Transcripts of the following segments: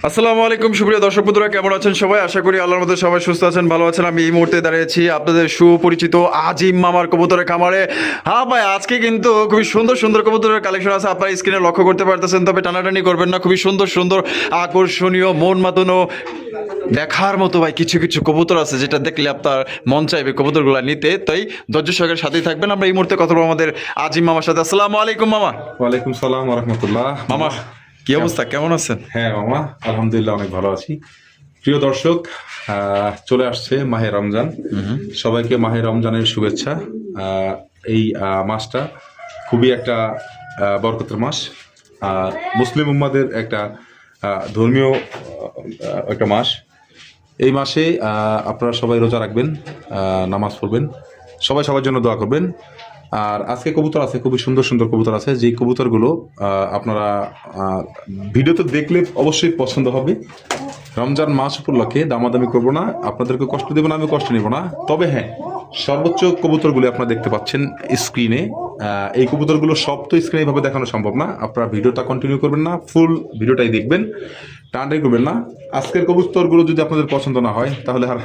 আসসালামু আলাইকুম সুপ্রিয় দর্শক বন্ধুরা, কেমন আছেন সবাই? আশা করি আল্লাহর মধ্যে সবাই সুস্থ আছেন, ভালো আছেন। আমি এই মুহূর্তে দাঁড়িয়েছি আপনাদের সুপরিচিত আজিম মামার কবুতরের খামারে। হ্যাঁ ভাই, আজকে কিন্তু খুবই সুন্দর সুন্দর কবুতরের কালেকশন আছে, আপনারা স্ক্রিনে লক্ষ্য করতে পারতেছেন। তবে টানাটানি করবেন না, খুবই সুন্দর সুন্দর আকর্ষণীয় মন মাতানো দেখার মতো ভাই কিছু কিছু কবুতর আছে, যেটা দেখলে আপনার মন চাইবে কবুতরগুলো নিতে। তাই ধৈর্য সহকারে সাথেই থাকবেন। আমরা এই মুহূর্তে কথা বলবো আমাদের আজিম মামার সাথে। আসসালামু আলাইকুম মামা। ওয়ালাইকুম সালাম ওয়া রাহমাতুল্লাহ। মামা কি অবস্থা, কেমন আছেন? হ্যাঁ মামা, আলহামদুলিল্লাহ অনেক ভালো আছি। প্রিয় দর্শক, চলে আসছে মাহে রমজান। সবাইকে মাহে রমজানের শুভেচ্ছা। এই মাসটা খুবই একটা বরকতের মাস, মুসলিম উম্মাদের একটা ধর্মীয় একটা মাস। এই মাসে আপনারা সবাই রোজা রাখবেন, নামাজ পড়বেন, সবাই সবার জন্য দোয়া করবেন। আর আজকে কবুতর আছে, খুবই সুন্দর সুন্দর কবুতর আছে, যেই কবুতরগুলো আপনারা ভিডিওতে দেখলে অবশ্যই পছন্দ হবে। রমজান মাস উপলক্ষে দামাদামি করবো না, আপনাদেরকে কষ্ট দেবো না, আমি কষ্ট নেব না। তবে হ্যাঁ, সর্বোচ্চ কবুতরগুলো আপনারা দেখতে পাচ্ছেন স্ক্রিনে। এই কবুতরগুলো সব তো স্ক্রিনে এইভাবে দেখানো সম্ভব না। আপনারা ভিডিওটা কন্টিনিউ করবেন না, ফুল ভিডিওটাই দেখবেন, টানটাই করবেন না। আজকের কবুতরগুলো যদি আপনাদের পছন্দ না হয়, তাহলে আর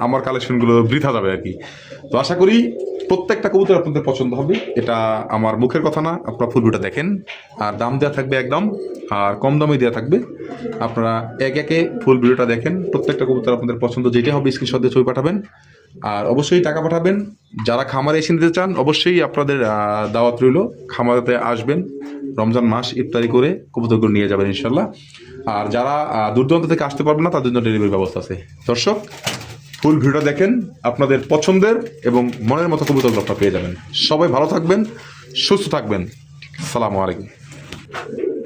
আমার কালেকশনগুলো বৃথা যাবে আর কি। তো আশা করি প্রত্যেকটা কবুতর আপনাদের পছন্দ হবে, এটা আমার মুখের কথা না। আপনারা ফুল ভিডিওটা দেখেন, আর দাম দেওয়া থাকবে একদম, আর কম দামে দেওয়া থাকবে। আপনারা একে ফুল ভিডিওটা দেখেন, প্রত্যেকটা কবুতর আপনাদের পছন্দ যেটা হবে স্ক্রিনশট দিয়ে ছবি পাঠাবেন, আর অবশ্যই টাকা পাঠাবেন। যারা খামারে এসে নিতে চান, অবশ্যই আপনাদের দাওয়াত রইল, খামারেতে আসবেন, রমজান মাস ইফতারি করে কবুতরগুলো নিয়ে যাবেন ইনশাল্লাহ। আর যারা দূর দূরান্ত থেকে আসতে পারবেন না, তাদের জন্য ডেলিভারি ব্যবস্থা আছে। দর্শক, ফুল ভিডিও দেখেন, আপনাদের পছন্দের এবং মনের মতো কবুতরগুলো আপনারা পেয়ে যাবেন। সবাই ভালো থাকবেন, সুস্থ থাকবেন। আসসালামু আলাইকুম।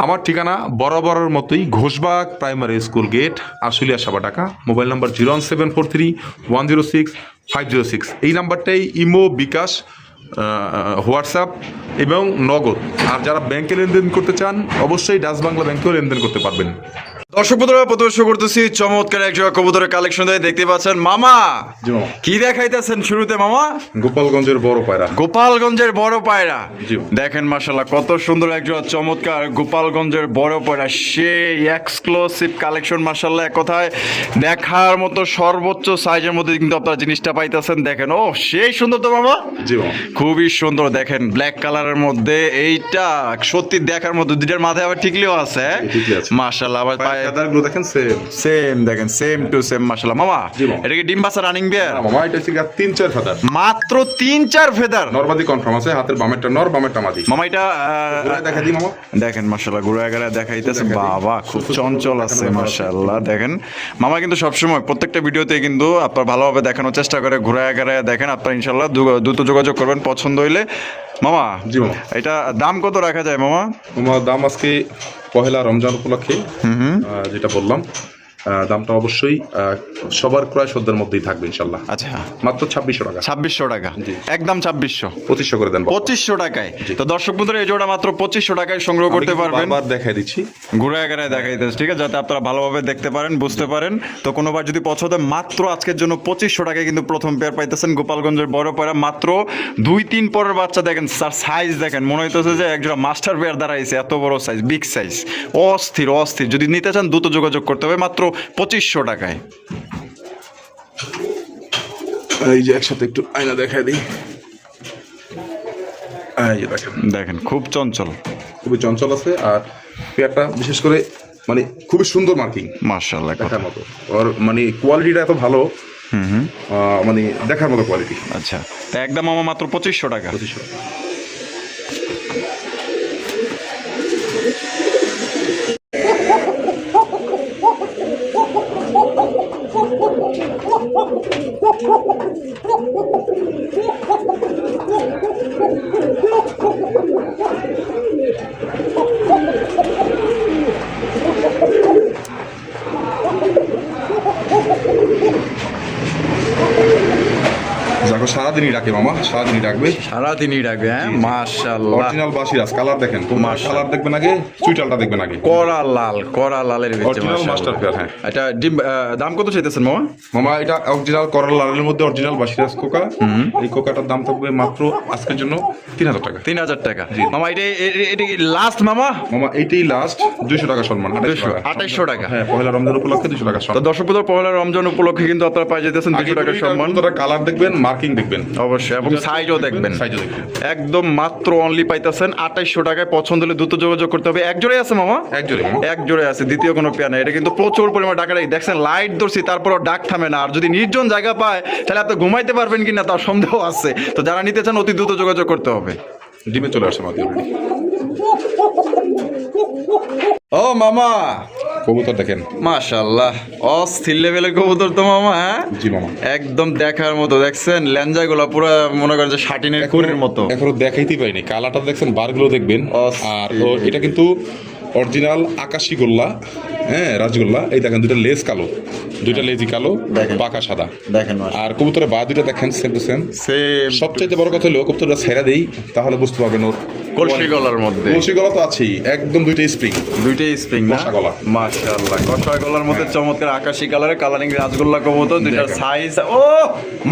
আমার ঠিকানা বরাবরের মতোই, Ghoshbag primary school gate, Ashulia, সাবা, ঢাকা। Mobile number 01743106506। এই নাম্বারটাই ইমো, বিকাশ, হোয়াটসঅ্যাপ এবং নগদ। আর যারা ব্যাংকে লেনদেন করতে চান, অবশ্যই ডাচ বাংলা ব্যাংকেও লেনদেন করতে পারবেন। দর্শক বন্ধুরা, প্রদর্শন করতেছি চমৎকার এক জোড়া কবুতরের কালেকশন। দেখতে পাচ্ছেন মামা, কি দেখাইতেছেন শুরুতে মামা? গোপালগঞ্জের বড় পায়রা। গোপালগঞ্জের বড় পায়রা। জি। দেখেন মাশাআল্লাহ, কত সুন্দর এক জোড়া চমৎকার গোপালগঞ্জের বড় পায়রা, সেই এক্সক্লুসিভ কালেকশন মাশাআল্লাহ। এক কথায় দেখার মতো সর্বোচ্চ সাইজের মধ্যে কিন্তু আপনারা জিনিসটা পাইতেছেন। দেখেন, ও সেই সুন্দর তো মামা, জি, খুবই সুন্দর। দেখেন ব্ল্যাক কালারের মধ্যে, এইটা সত্যি দেখার মতো। দুইটার মাথায় আবার টিকলিও আছে, মাশাআল্লাহ। আবার ফেদারগুলো দেখেন, সেম দেখেন, সেম টু সেম মাশাআল্লাহ। মামা, এটা কি ডিম বাচ্চা রানিং বিয়ার? মামা, এটা হচ্ছে 3-4 ফেদার, মাত্র 3-4 ফেদার। নরমাদি কনফার্ম আছে, হাতের বামেরটা নর, বামেরটা মাদি। মামা এটা দেখা দিই মামা, দেখেন মাশাআল্লাহ, ঘুরে গেলে দেখাইতেছে। বাবা, খুব চঞ্চল আছে মাশাআল্লাহ। দেখেন মামা কিন্তু সবসময় প্রত্যেকটা ভিডিওতে কিন্তু আপনার ভালোভাবে দেখানোর চেষ্টা করে, ঘুরে গেলে দেখেন। আপনার ইনশাআল্লাহ দ্রুত যোগাযোগ করবেন পছন্দ হইলে। মামা, জি মামা, এটা দাম কত রাখা যায় মামা? মামা দাম আজকে পহেলা রমজান উপলক্ষে যেটা বললাম, দামটা অবশ্যই সবার ক্রয় সদ্যের মধ্যেই থাকবে ইনশাল্লাহ। আচ্ছা, মাত্র 2600 টাকা। 2600 টাকা, একদম 2600। 2500 করে দেন। 2500 টাকায়। তো দর্শক বন্ধুরা, এই জোড়া মাত্র 2500 টাকায় সংগ্রহ করতে পারবেন। বারবার দেখাই দিচ্ছি, ঘুরে গেড়ায় দেখাইতেছে, ঠিক আছে, যাতে আপনারা ভালোভাবে দেখতে পারেন, বুঝতে পারেন। তো কোনোবার যদি পছন্দ হয়, মাত্র আজকের জন্য 2500 টাকায় কিন্তু প্রথম পেয়ার পাইতেছেন গোপালগঞ্জের বড় পায়রা। মাত্র 2-3 পরের বাচ্চা। দেখেন স্যার, সাইজ দেখেন, মনে হইতেছে যে একজোড়া মাস্টার পেয়ার দাঁড়াইছে, এত বড় সাইজ, বিগ সাইজ, অস্থির অস্থির। যদি নিতে চান দ্রুত যোগাযোগ করতে হবে, মাত্র 2500 টাকায়। এই যে একসাথে একটু আয়না দেখাই দিই। এই যে দেখেন, খুব চঞ্চল, খুবই চঞ্চল আছে। আর পেয়ারটা বিশেষ করে মানে খুবই সুন্দর মার্কিং, মাশাআল্লাহ, দেখার মতো। আর মানে কোয়ালিটিটা এত ভালো, মানে দেখার মতো কোয়ালিটি। আচ্ছা, তা একদম আমার মাত্র 2500 টাকা। 2500। তারপর সারাদিনই ডাকে মামা, সারাদিনই ডাকবে। সারাদিনই ডাকবে, হ্যাঁ মাশাআল্লাহ। অরিজিনাল বাসিরাজ, কালার দেখেন, কালার দেখবেন আগে, চুইটালটা দেখবেন আগে, করা লালের ভিতরে অরিজিনাল মাস্টার পেয়ার। হ্যাঁ, এটা দাম কত চাইতেছেন মামা? মামা এটা অরিজিনাল করা লালের মধ্যে অরিজিনাল বাসিরাজ কোকা। এই কোকাটার দাম থাকবে মাত্র আজকের জন্য 3000 টাকা। 3000 টাকা মামা। এটা লাস্ট মামা? মামা এইটাই লাস্ট, 200 টাকা সম্মান, 2800 টাকা। হ্যাঁ, পহেলা রমজান উপলক্ষে 200 টাকা তো সম্মান। দর্শক বন্ধুরা, পহেলা রমজান উপলক্ষে কিন্তু আপনারা পাই যেতেছেন 200 টাকা সম্মান। কালার দেখবেন, মার্কিং দেখবেন অবশ্যই, এবং সাইজও দেখবেন। একদম মাত্র অনলি পাইতেছেন 2800 টাকায়। পছন্দ হলে দ্রুত যোগাযোগ করতে হবে। এক জোড়াই আছে মামা? এক জোড়াই আছে, দ্বিতীয় কোনো পেয়ার নেই। এটা কিন্তু প্রচুর পরিমাণ ডাকা ডাকি দেখছেন, লাইট ধরছি তারপরও ডাক থামে না। আর যদি নির্জন জায়গা পায় তাহলে আপনি ঘুমাইতে পারবেন কিনা তার সন্দেহ আছে। তো যারা নিতে চান অতি দ্রুত যোগাযোগ করতে হবে। ডিমে চলে আসছে মাদি অলরেডি। ও মামা, কবুতর দেখেন, মাশাআল্লাহ অস্থির লেভেলের কবুতর তো মামা। হ্যাঁ জি মামা, একদম দেখার মতো। দেখছেন ল্যাঞ্জা গুলা পুরো মনে করেন যে শাটিনের কুড়ির মতো। এখনো দেখাইতেই পাইনি, কালারটা দেখছেন, বারগুলো দেখবেন। আর এটা কিন্তু অরিজিনাল আকাশি গোল্লা, হ্যাঁ রাজগোল্লা। এই দেখেন দুইটা লেজ কালো, দুইটা লেজি কালো, পাকা সাদা দেখেন। আর কবুতরের বা দুইটা দেখেন সেম টু সেম। সবচাইতে বড় কথা হলো কবুতরটা ছেড়া দেই তাহলে বুঝতে পারবেন ওর কলসি গলার মধ্যে। কলসি গলা তো আছেই, একদম দুইটাই স্প্রিং, না কষা গলা। মাশাআল্লাহ, কষা গলার মধ্যে চমৎকার আকাশী কালারের কালারিং রাজগোল্লা কবুতর। দুইটার সাইজ ও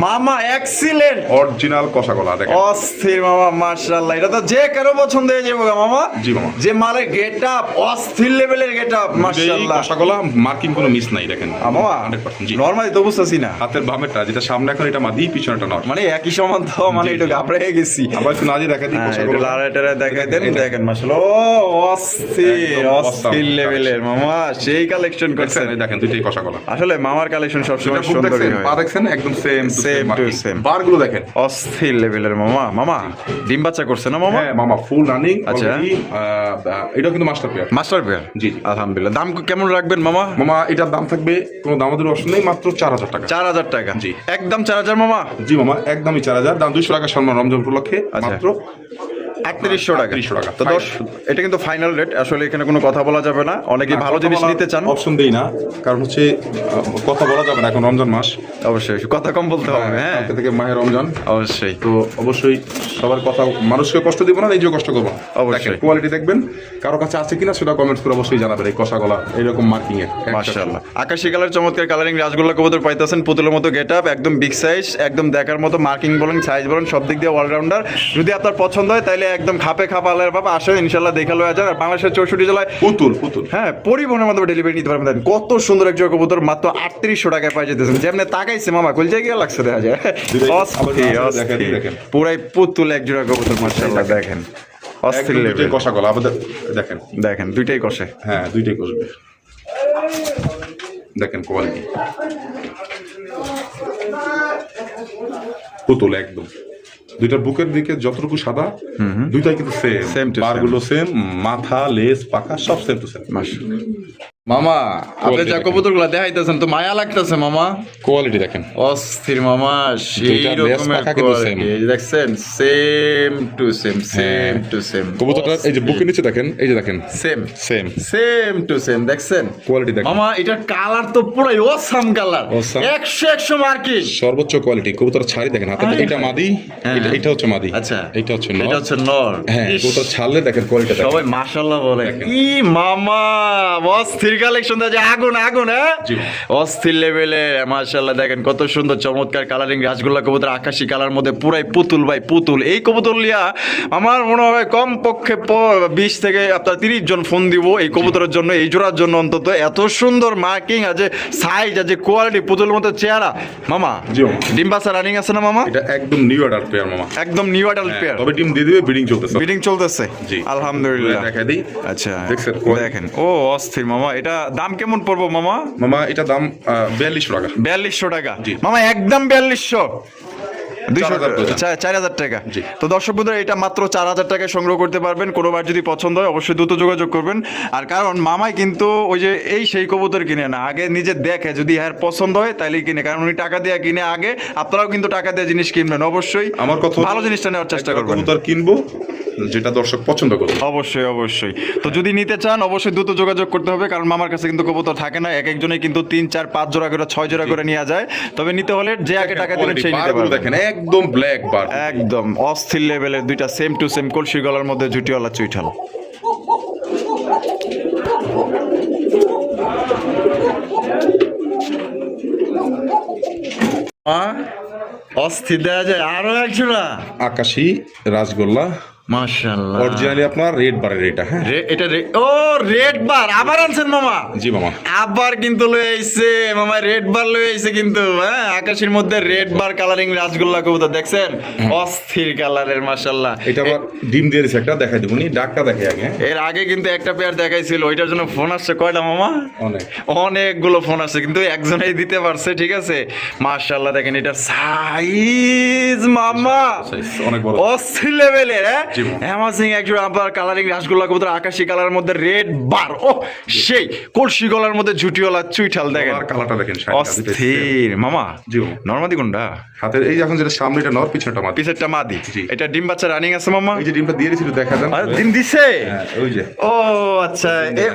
মামা এক্সিলেন্ট, অরিজিনাল কষা গলা দেখেন, অস্থির মামা। মাশাআল্লাহ, এটা তো যে কারো পছন্দ হয়ে যাবে মামা। জি মামা, যে মালের গেটআপ অস্থির লেভেলের গেটআপ। মাশাআল্লাহ, কষা গলা, মার্কিং কোনো মিস নাই দেখেন মামা। 100%। জি, নরমালি তো বুঝতেছি না, হাতের বামেরটা যেটা সামনে এখন এটা মাদি, পিছনেটা নর, মানে একই সমান তো। মানে একটু ঘাবড়ে গেছি। আবার একটু নাজি দেখা দিই কষা গলা, লারাটারে দেখাই দেন। দেখেন মাশাআল্লাহ, ও অস্থির অস্থির লেভেলের মামা। সেই কালেকশন করছেন। দেখেন দুইটাই কষা গলা। আসলে মামার কালেকশন সবসময় সুন্দরই হয়। পা দেখছেন একদম সেম সেম টু সেম। বারগুলো দেখেন অস্থির লেভেলের মামা। মামা ডিম বাচ্চা করছে না মামা? হ্যাঁ মামা, ফুল রানিং। আচ্ছা, এটা কিন্তু মাস্টার পেয়ার। মাস্টার পেয়ার, জি আলহামদুলিল্লাহ। দাম কেমন রাখবেন মামা? মামা এটার দাম থাকবে, কোনো দামাদারি অপশন নেই, মাত্র 4000 টাকা। 4000 টাকা? জি, একদম 4000 মামা। জি মামা, একদমই 4000। দাম 200 টাকা সম্মান রমজান উপলক্ষে, মাত্র 3800 টাকা। 3800 টাকা। তো এটা কিন্তু ফাইনাল রেট। আসলে এখানে কোনো কথা বলা যাবে না। অনেকেই ভালো জিনিস নিতে চান, অপশন দেই না, কারণ হচ্ছে কথা বলা যাবে না, এখন রমজান মাস। অবশ্যই কথা কম বলতে হবে। হ্যাঁ, কালকে থেকে মাহে রমজান, অবশ্যই। তো অবশ্যই সবার কথা, মানুষকে কষ্ট দিব না, নিজেও কষ্ট করবো। অবশ্যই কোয়ালিটি দেখবেন, কারো কাছে আছে কিনা সেটা কমেন্টস করে অবশ্যই জানাবেন। এই কষা গলা এরকম মার্কিং এর, মাশাআল্লাহ। আকাশী কালার চমৎকার কালারিং রাজগোল্লা কবুতর পাইতেছেন, পুতুলের মতো গেটআপ, একদম বিগ সাইজ, একদম দেখার মতো। মার্কিং বলেন, সাইজ বলেন, সব দিক দিয়ে অলরাউন্ডার। যদি আপনার পছন্দ হয় তাহলে একদম খাপে খাপ আলের বাবা আসেন, ইনশাআল্লাহ দেখা লয়ে যান। আর বাংলাদেশের 64 জেলায় পুতুল, হ্যাঁ পরিবহনের মাধ্যমে ডেলিভারি নিতে পারবেন। কত সুন্দর এক জোড়া কবুতর মাত্র 3800 টাকায় পাই যেতেছেন। যেমনি তাকাইছে মামা, কলজায় গিয়ে লাগছে দেখা যায়। পুরাই পুতুল এক জোড়া কবুতর, মাশাআল্লাহ। দেখেন অস্থির লেভেল কষা গলা, আমাদের দেখেন, দেখেন দুইটাই কষে। হ্যাঁ দুইটাই কষবে, দেখেন কোয়ালিটি পুতুল একদম। দুইটার বুকের দিকে যতটুকু সাদা, দুইটাই কিন্তু সেম, বারগুলো সেম, মাথা, লেজ, পাখা সব সেম টু সেম। মামা আপনি যা কবুতরগুলো দেখাইতেছেন তো মায়া লাগতেছে মামা। কোয়ালিটি দেখেন অস্থির মামা, সেই রকমের কোয়ালিটি দেখছেন, same to same, same to same. কবুতরটা এই যে বুকের নিচে দেখেন, এই যে দেখেন same same same to same. দেখছেন কোয়ালিটি দেখেন মামা, এটার কালার তো পুরাই অসাম কালার, 100 মার্কিং, সর্বোচ্চ কোয়ালিটি। কবুতর ছাড়ি দেখেন, হাতে এটা মাদি, এটা হচ্ছে মাদি, আচ্ছা এটা হচ্ছে নর, এটা হচ্ছে নর। হ্যাঁ কবুতর ছাড়লে দেখেন কোয়ালিটি দেখেন, সবাই মাশাআল্লাহ বলে। কি মামা অস্থির কালেকশন দেয়, আগুন আগুন। হ্যাঁ অস্থির লেভেলে মাশাআল্লাহ। দেখেন কত সুন্দর চমৎকার কালারিং রাজগোল্লা কবুতর, আকাশী কালার মধ্যে পুরাই পুতুল ভাই, পুতুল। এই কবুতর লিয়া আমার মনে হয় কম পক্ষে 20 থেকে আপনার 30 জন ফোন দিব এই কবুতরের জন্য, এই জোড়ার জন্য অন্তত। এত সুন্দর মার্কিং আছে, সাইজ আছে, কোয়ালিটি, পুতুলের মতো চেহারা। মামা ডিম বাচ্চা রানিং আছে না মামা? এটা একদম নিউ অ্যাডাল্ট পেয়ার মামা, একদম নিউ অ্যাডাল্ট পেয়ার। তবে ডিম দিয়ে দিবে, ব্রিডিং চলতেছে, ব্রিডিং চলতেছে। জি আলহামদুলিল্লাহ। দেখা দিই। আচ্ছা দেখেন, ও অস্থির মামা। এটা দাম কেমন পড়বো মামা? মামা এটা দাম 4200 টাকা। 4200 টাকা মামা, একদম 4200, 4000 টাকা। তো দর্শক বন্ধুরা, এটা মাত্র 4000 টাকায় সংগ্রহ করতে পারবেন। কোনোবার যদি পছন্দ হয় অবশ্যই দ্রুত যোগাযোগ করবেন। আর কারণ মামাই কিন্তু ওই যে এই সেই কবুতর কিনে না, আগে নিজে দেখে, যদি এর পছন্দ হয় তাইলেই কিনে। কারণ উনি টাকা দিয়ে কিনে আগে, আপনারাও কিন্তু টাকা দিয়ে জিনিস কিনবেন। অবশ্যই আমার কথা, ভালো জিনিসটা নেওয়ার চেষ্টা করবেন। কবুতর কিনবো যেটা দর্শক পছন্দ করবে, অবশ্যই অবশ্যই। তো যদি নিতে চান অবশ্যই দ্রুত যোগাযোগ করতে হবে, কারণ মামার কাছে কিন্তু কবুতর থাকে না, এক একজনে কিন্তু 3, 4, 5 জোড়া করে, 6 জোড়া করে নিয়ে যায়। তবে নিতে হলে যে আগে টাকা দিবেন সেই নিতে পারবেন। দেখেন একদম ব্ল্যাক বার। একদম অস্থির লেভেলের দুইটা সেম টু সেম কলসি গলার মধ্যে জুটিওয়ালা চুইঠাল। অস্থির দেওয়া যায় আরো একজোড়া আকাশি রাজগোল্লা, মাশাআল্লাহ। অরিজিনালি আপনার রেড বারের এটা। হ্যাঁ এটা ও রেড বার আবার আনছেন মামা? জি মামা, আবার কিন্তু লয়ে আইছে মামা, রেড বার লয়ে আইছে কিন্তু। হ্যাঁ আকাশের মধ্যে রেড বার কালারিং রাজগোল্লা কবুতর দেখছেন, অস্থির কালারের মাশাআল্লাহ। এটা আবার ডিম দিয়ে দিয়েছে একটা, দেখাই দেবনি, ডাকটা দেখে আগে। এর আগে কিন্তু একটা পেয়ার দেখাইছিল, ওইটার জন্য ফোন আসছে কয়টা মামা? অনেক, অনেকগুলো ফোন আসছে, কিন্তু একজনেই দিতে পারছে। ঠিক আছে মাশাআল্লাহ, দেখেন এটার সাইজ মামা অনেক বড়, অস্থির লেভেলের। হ্যাঁ জি। অ্যামাজিং একজন আবার কালারিং রাসগোল্লা কবুতর, আকাশি কালারের মধ্যে রেড বার। ও সেই কলসি গলার মধ্যে ঝুটিওয়ালা চুইঠাল দেখেন, কালারটা দেখেন অস্থির মামা। জি নরমাদি কোনটা? হাতের এই এখন যেটা সামনেটা নর, পিছনেটা মাদি। পিছেরটা মাদি। জি। এটা ডিম বাচ্চা রানিং আছে মামা? এই যে ডিমটা দিয়ে দিয়েছিল দেখা যান। আরে ডিম দিছে? হ্যাঁ ওই যে। ও আচ্ছা,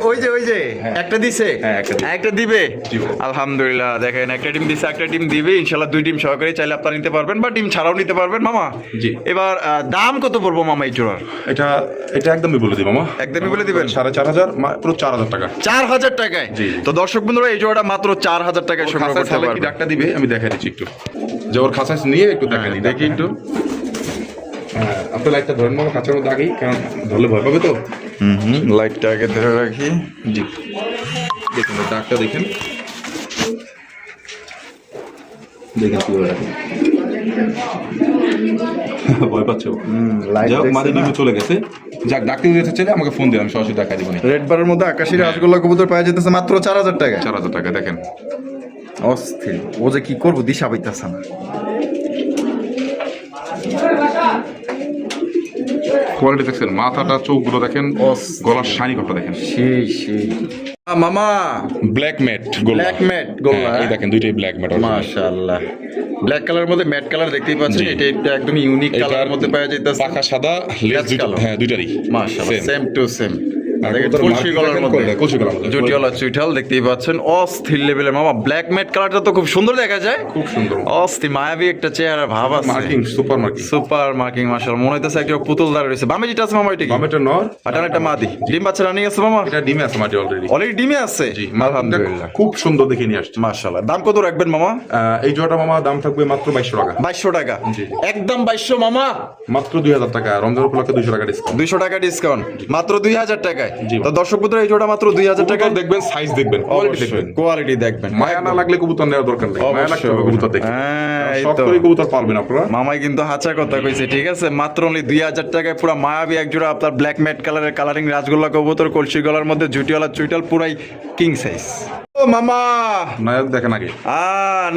ওই যে একটা দিছে, হ্যাঁ, একটা দিবে। জি। আলহামদুলিল্লাহ, দেখেন একটা ডিম দিছে, একটা ডিম দিবে ইনশাআল্লাহ। 2 ডিম সহকারে চাইলে আপনারা নিতে পারবেন বা ডিম ছাড়াও নিতে পারবেন মামা। জি। এবার দাম কত পড়বো মামা এই জোড়ার? এটা একদমই বলে দিই মামা, একদমই বলে দিবেন। 4,500, মাত্র 4,000 টাকা। 4,000 টাকায়? জি। তো দর্শক বন্ধুরা এই জোড়াটা মাত্র 4,000 টাকায় সংগ্রহ করতে খাসায় কি পারবেন। ডাকটা দিবে আমি দেখাই দিচ্ছি একটু, যে ওর খাসায় নিয়ে একটু দেখাই দিই, দেখি একটু। আপনি লাইটটা ধরেন মামা কাঁচার মধ্যে আগেই, কারণ ধরলে ভয় পাবে তো। লাইটটা আগে ধরে রাখি। জি দেখুন ওর ডাকটা দেখেন, দেখেন কি ভয় ভয় পাচ্ছ। লাইট যাই হোক, মাঝে ডিমে চলে গেছে। যাক, ডাকতে দিতে চাইলে আমাকে ফোন দিন, আমি সরাসরি দেখা দিব। রেড বারের মধ্যে আকাশি রাসগোল্লা কবুতর পাওয়া যেতেছে মাত্র 4,000 টাকা। 4,000 টাকা দেখেন। অস্থির, ও যে কি করবো দিশা পাইতেছে না। কোয়ালিটি দেখছেন, মাথাটা চোখগুলো দেখেন, গলার শাইনি কপটা দেখেন, সেই মামা। ব্ল্যাক ম্যাট গোল্লা। ব্ল্যাক ম্যাট গোল্লা, এই দেখেন দুইটাই ব্ল্যাক ম্যাট। মাশাআল্লাহ। ব্ল্যাক কালারের মধ্যে ম্যাট কালার দেখতেই পাচ্ছেন, এটা একদম ইউনিক কালারের মধ্যে পাওয়া যাইতেছে। পাকা সাদা, লেজ দুটো, হ্যাঁ দুইটারই মাশাআল্লাহ সেম টু সেম। আর দেখেন কবুতরের কলসি গলার marking মধ্যে দেখেন, কলসি গলার মধ্যে। জুটিওয়ালা চুইঠাল দেখতেই পাচ্ছেন, অস্থির লেভেলের মামা। ব্ল্যাক ম্যাট কালারটা তো খুব সুন্দর দেখা যায়, খুব সুন্দর, অস্থির মায়াবী একটা চেহারা ভাব আছে। Marking, super marking, super marking মাশাআল্লাহ। মনে হইতেছে একটা পুতুল দাঁড়িয়ে রয়েছে। বামে যেটা আছে মামা এটা কি? বামেটা নর, আর ডানেরটা মাদি। ডিম বাচ্চা রানিং আছে মামা? এটা ডিমে আছে মাটি অলরেডি। অলরেডি ডিমে আছে? জি, আলহামদুলিল্লাহ, খুব সুন্দর দেখে নিয়ে আসছে মাশাআল্লাহ। দাম কত রাখবেন মামা? এই জোড়াটা মামা দাম থাকবে মাত্র 2,200 টাকা। 2,200 টাকা? জি। একদম 2,200 মামা? মাত্র 2,000 টাকা। রমজান উপলক্ষে 200 টাকা ডিসকাউন্ট। 200 টাকা ডিসকাউন্ট, মাত্র 2,000 টাকায়। জি। তো দর্শক বন্ধুরা এই জোড়া মাত্র 2,000 টাকা। দেখবেন, সাইজ দেখবেন, কোয়ালিটি দেখবেন, কোয়ালিটি দেখবেন। মায়া না লাগলে কবুতর নেওয়ার দরকার নেই, মায়া লাগলে কবুতর দেখে। হ্যাঁ, এই শর্ট তো। করে কবুতর পারবেন আপনারা। মামাই কিন্তু হাঁচা কথা কইছে, ঠিক আছে? মাত্র অনলি 2,000 টাকায় পুরো মায়াবী এক জোড়া আপনার ব্ল্যাক ম্যাট কালারের কালারিং রাজগোল্লা কবুতর, কলসি গলার মধ্যে জুটিওয়ালা চুইটাল, পুরাই কিং সাইজ। ও মামা, নায়ক দেখেন আগে।